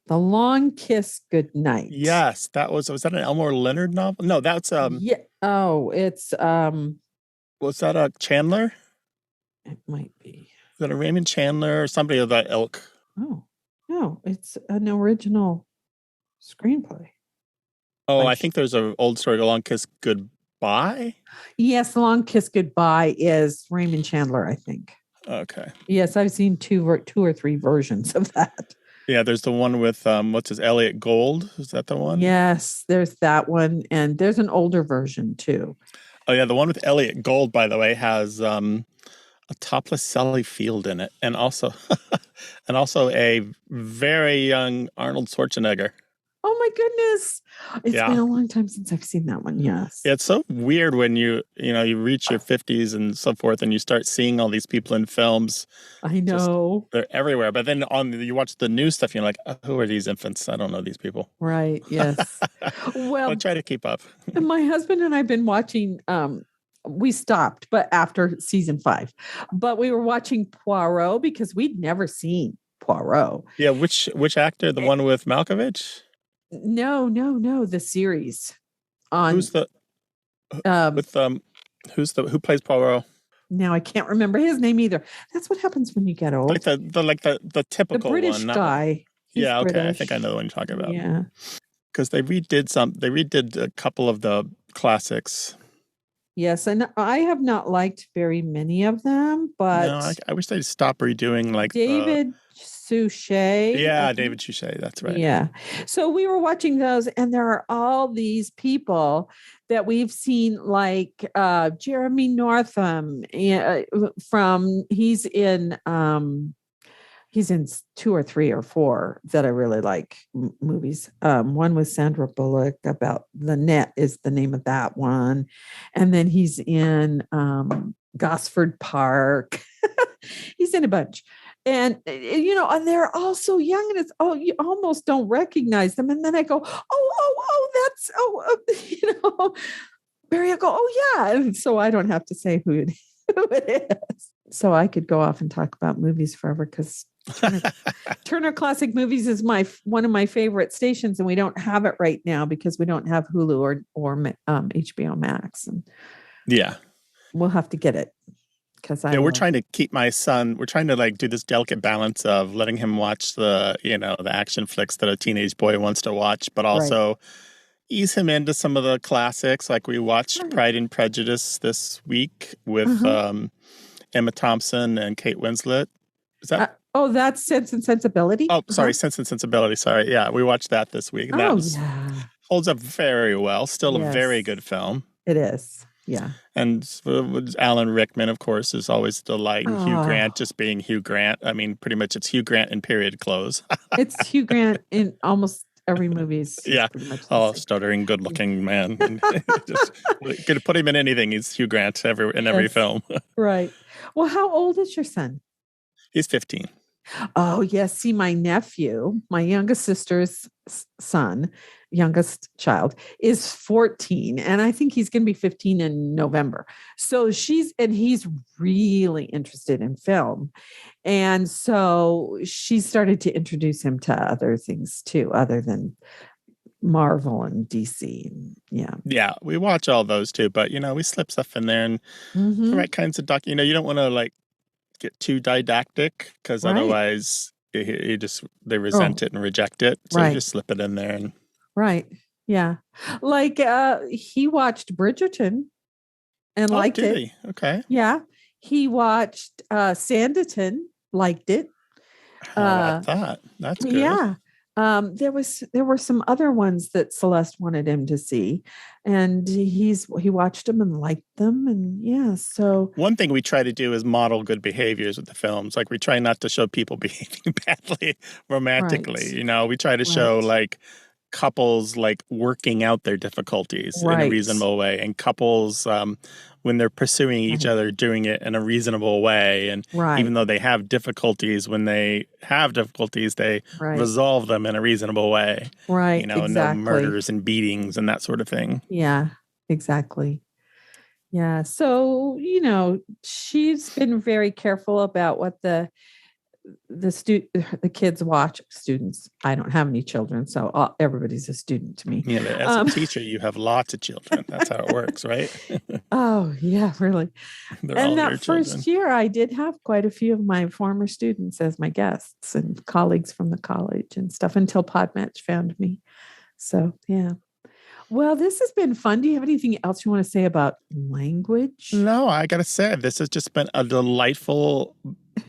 Speaker 2: The Long Kiss Goodnight.
Speaker 1: Yes, was that an Elmore Leonard novel? No, that's
Speaker 2: Yeah. Oh, it's
Speaker 1: was that a Chandler?
Speaker 2: it might be.
Speaker 1: Is that a Raymond Chandler or somebody of that ilk?
Speaker 2: Oh, no, it's an original screenplay.
Speaker 1: Oh,
Speaker 2: By
Speaker 1: I think there's an old story, A Long Kiss Goodbye.
Speaker 2: Yes, The Long Kiss Goodbye is Raymond Chandler, I think.
Speaker 1: Okay.
Speaker 2: Yes, I've seen two or three versions of that.
Speaker 1: Yeah, there's the one with what's his Elliot Gold? Is that the one?
Speaker 2: Yes, there's that one, and there's an older version too.
Speaker 1: Oh yeah, the one with Elliot Gold, by the way, has a topless Sally Field in it, and also a very young Arnold Schwarzenegger.
Speaker 2: Oh my goodness. It's
Speaker 1: Yeah.
Speaker 2: been a long time since I've seen that one. Yes.
Speaker 1: It's so weird when you reach your 50s and so forth, and you start seeing all these people in films.
Speaker 2: I know.
Speaker 1: They're everywhere. But then you watch the new stuff, and you're like, oh, who are these infants? I don't know these people.
Speaker 2: Right. Yes. Well,
Speaker 1: I try to keep up.
Speaker 2: my husband and I've been watching we stopped, but after season 5. But we were watching Poirot because we'd never seen Poirot.
Speaker 1: Yeah, which actor? The one with Malkovich?
Speaker 2: No, the series on
Speaker 1: Who's the with who plays Poirot?
Speaker 2: now I can't remember his name either. That's what happens when you get old.
Speaker 1: Like the typical
Speaker 2: British
Speaker 1: one,
Speaker 2: guy. He's
Speaker 1: yeah, okay,
Speaker 2: British.
Speaker 1: I think I know the one you're talking about.
Speaker 2: Yeah.
Speaker 1: Because they redid a couple of the classics.
Speaker 2: Yes, and I have not liked very many of them, but
Speaker 1: No, I wish they'd stop redoing like
Speaker 2: David Suchet.
Speaker 1: David Suchet, that's right.
Speaker 2: Yeah. So we were watching those, and there are all these people that we've seen, like Jeremy Northam from he's in 2 or 3 or 4 that I really like movies. One with Sandra Bullock about The Net is the name of that one. And then he's in Gosford Park. He's in a bunch. And, and they're all so young, and you almost don't recognize them. And then I go, that's, Barry, I go, oh yeah. And so I don't have to say who it is. So I could go off and talk about movies forever because Turner Classic Movies is one of my favorite stations, and we don't have it right now because we don't have Hulu or HBO Max, and
Speaker 1: yeah,
Speaker 2: we'll have to get it because
Speaker 1: we're trying to keep my son. We're trying to like do this delicate balance of letting him watch the the action flicks that a teenage boy wants to watch, but also ease him into some of the classics. Like we watched Pride and Prejudice this week with Emma Thompson and Kate Winslet. Is that?
Speaker 2: That's Sense and Sensibility.
Speaker 1: Oh, sorry, Sense and Sensibility. Sorry, yeah, we watched that this week. And that holds up very well. Still a very good film.
Speaker 2: It is, yeah.
Speaker 1: And Alan Rickman, of course, is always a delight. And Hugh Grant just being Hugh Grant. I mean, pretty much it's Hugh Grant in period clothes.
Speaker 2: It's Hugh Grant in almost every movie.
Speaker 1: Yeah. Stuttering, good-looking man. Just could put him in anything. He's Hugh Grant in every film.
Speaker 2: Right. Well, how old is your son?
Speaker 1: He's 15.
Speaker 2: Oh, yes. See, my nephew, my youngest sister's youngest child, is 14. And I think he's going to be 15 in November. So he's really interested in film. And so she started to introduce him to other things too, other than Marvel and DC. Yeah,
Speaker 1: we watch all those too, but we slip stuff in there and the right kinds of you don't want to like get too didactic because otherwise they resent it and reject it. So you just slip it in there and
Speaker 2: yeah, like he watched Bridgerton and liked it.
Speaker 1: Okay,
Speaker 2: yeah. He watched Sanditon liked it.
Speaker 1: How about that? That's good.
Speaker 2: Yeah. There were some other ones that Celeste wanted him to see, and he watched them and liked them, and yeah. So
Speaker 1: one thing we try to do is model good behaviors with the films. Like we try not to show people behaving badly romantically.
Speaker 2: Right.
Speaker 1: You know, we try to show like couples like working out their difficulties in a reasonable way, and couples when they're pursuing each other doing it in a reasonable way, and even though they have difficulties, when they have difficulties they resolve them in a reasonable way, you know, no murders and beatings and that sort of thing.
Speaker 2: Yeah, exactly. Yeah, so you know, she's been very careful about what the kids watch. Students. I don't have any children, so everybody's a student to me.
Speaker 1: Yeah, as a teacher, you have lots of children. That's how it works, right?
Speaker 2: Oh, yeah, really.
Speaker 1: And
Speaker 2: that first year, I did have quite a few of my former students as my guests and colleagues from the college and stuff until Podmatch found me. So, yeah. Well, this has been fun. Do you have anything else you want to say about language?
Speaker 1: No, I got to say, this has just been a delightful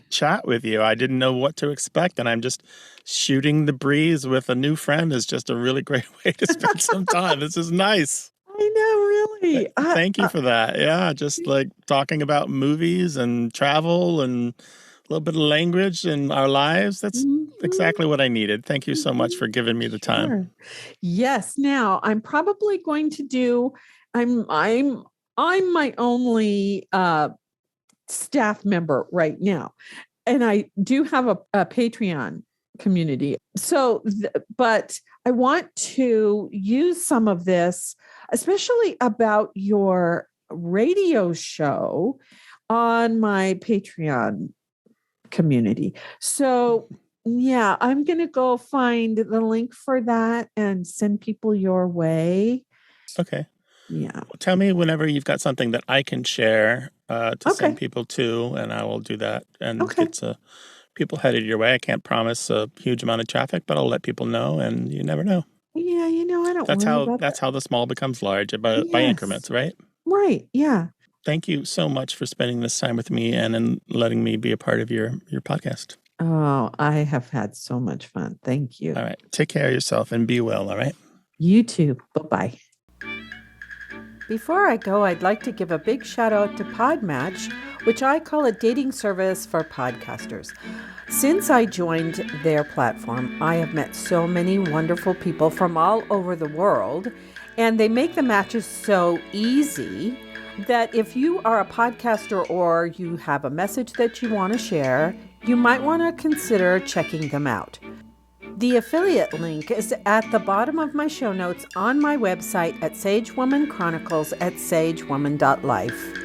Speaker 1: chat with you. I didn't know what to expect, and I'm just shooting the breeze with a new friend is just a really great way to spend some time. This is nice.
Speaker 2: I know, really.
Speaker 1: Thank you for that. Yeah, just like talking about movies and travel and a little bit of language in our lives. That's exactly what I needed. Thank you so much for giving me the time.
Speaker 2: Sure. Yes. Now I'm probably going to do. I'm my only staff member right now, and I do have a Patreon community. So, but I want to use some of this, especially about your radio show, on my Patreon community. So yeah, I'm going to go find the link for that and send people your way.
Speaker 1: Okay.
Speaker 2: Yeah.
Speaker 1: Well, tell me whenever you've got something that I can share to send people to, and I will do that and get people headed your way. I can't promise a huge amount of traffic, but I'll let people know, and you never know.
Speaker 2: Yeah, you know, I don't
Speaker 1: That's
Speaker 2: worry
Speaker 1: how
Speaker 2: about
Speaker 1: that's how the small becomes large by increments, right?
Speaker 2: Right. Yeah.
Speaker 1: Thank you so much for spending this time with me and letting me be a part of your podcast.
Speaker 2: Oh, I have had so much fun. Thank you.
Speaker 1: All right. Take care of yourself and be well, all right?
Speaker 2: You too. Bye-bye.
Speaker 3: Before I go, I'd like to give a big shout out to Podmatch, which I call a dating service for podcasters. Since I joined their platform, I have met so many wonderful people from all over the world, and they make the matches so easy that if you are a podcaster or you have a message that you want to share, you might want to consider checking them out. The affiliate link is at the bottom of my show notes on my website at Sage-Woman Chronicles at sagewoman.life.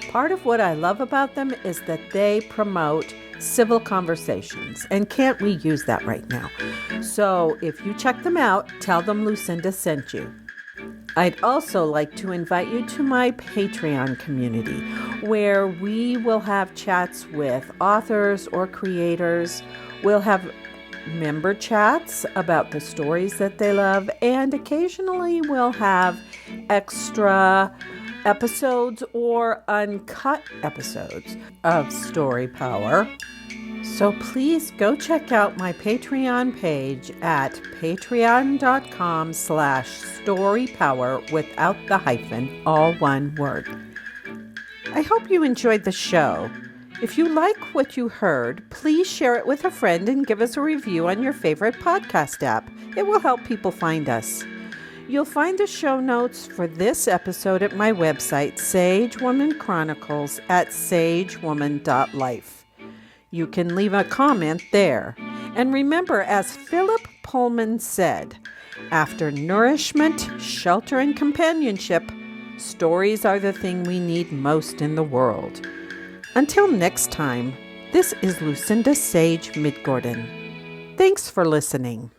Speaker 3: Part of what I love about them is that they promote civil conversations, and can't we use that right now? So if you check them out, tell them Lucinda sent you. I'd also like to invite you to my Patreon community, where we will have chats with authors or creators. We'll have member chats about the stories that they love, and occasionally we'll have extra episodes or uncut episodes of Story Power. So please go check out my Patreon page at patreon.com/storypower without the hyphen, all one word. I hope you enjoyed the show. If you like what you heard, please share it with a friend and give us a review on your favorite podcast app. It will help people find us. You'll find the show notes for this episode at my website, Sage-Woman Chronicles at sagewoman.life. You can leave a comment there. And remember, as Philip Pullman said, after nourishment, shelter, and companionship, stories are the thing we need most in the world. Until next time, this is Lucinda Sage-Midgorden. Thanks for listening.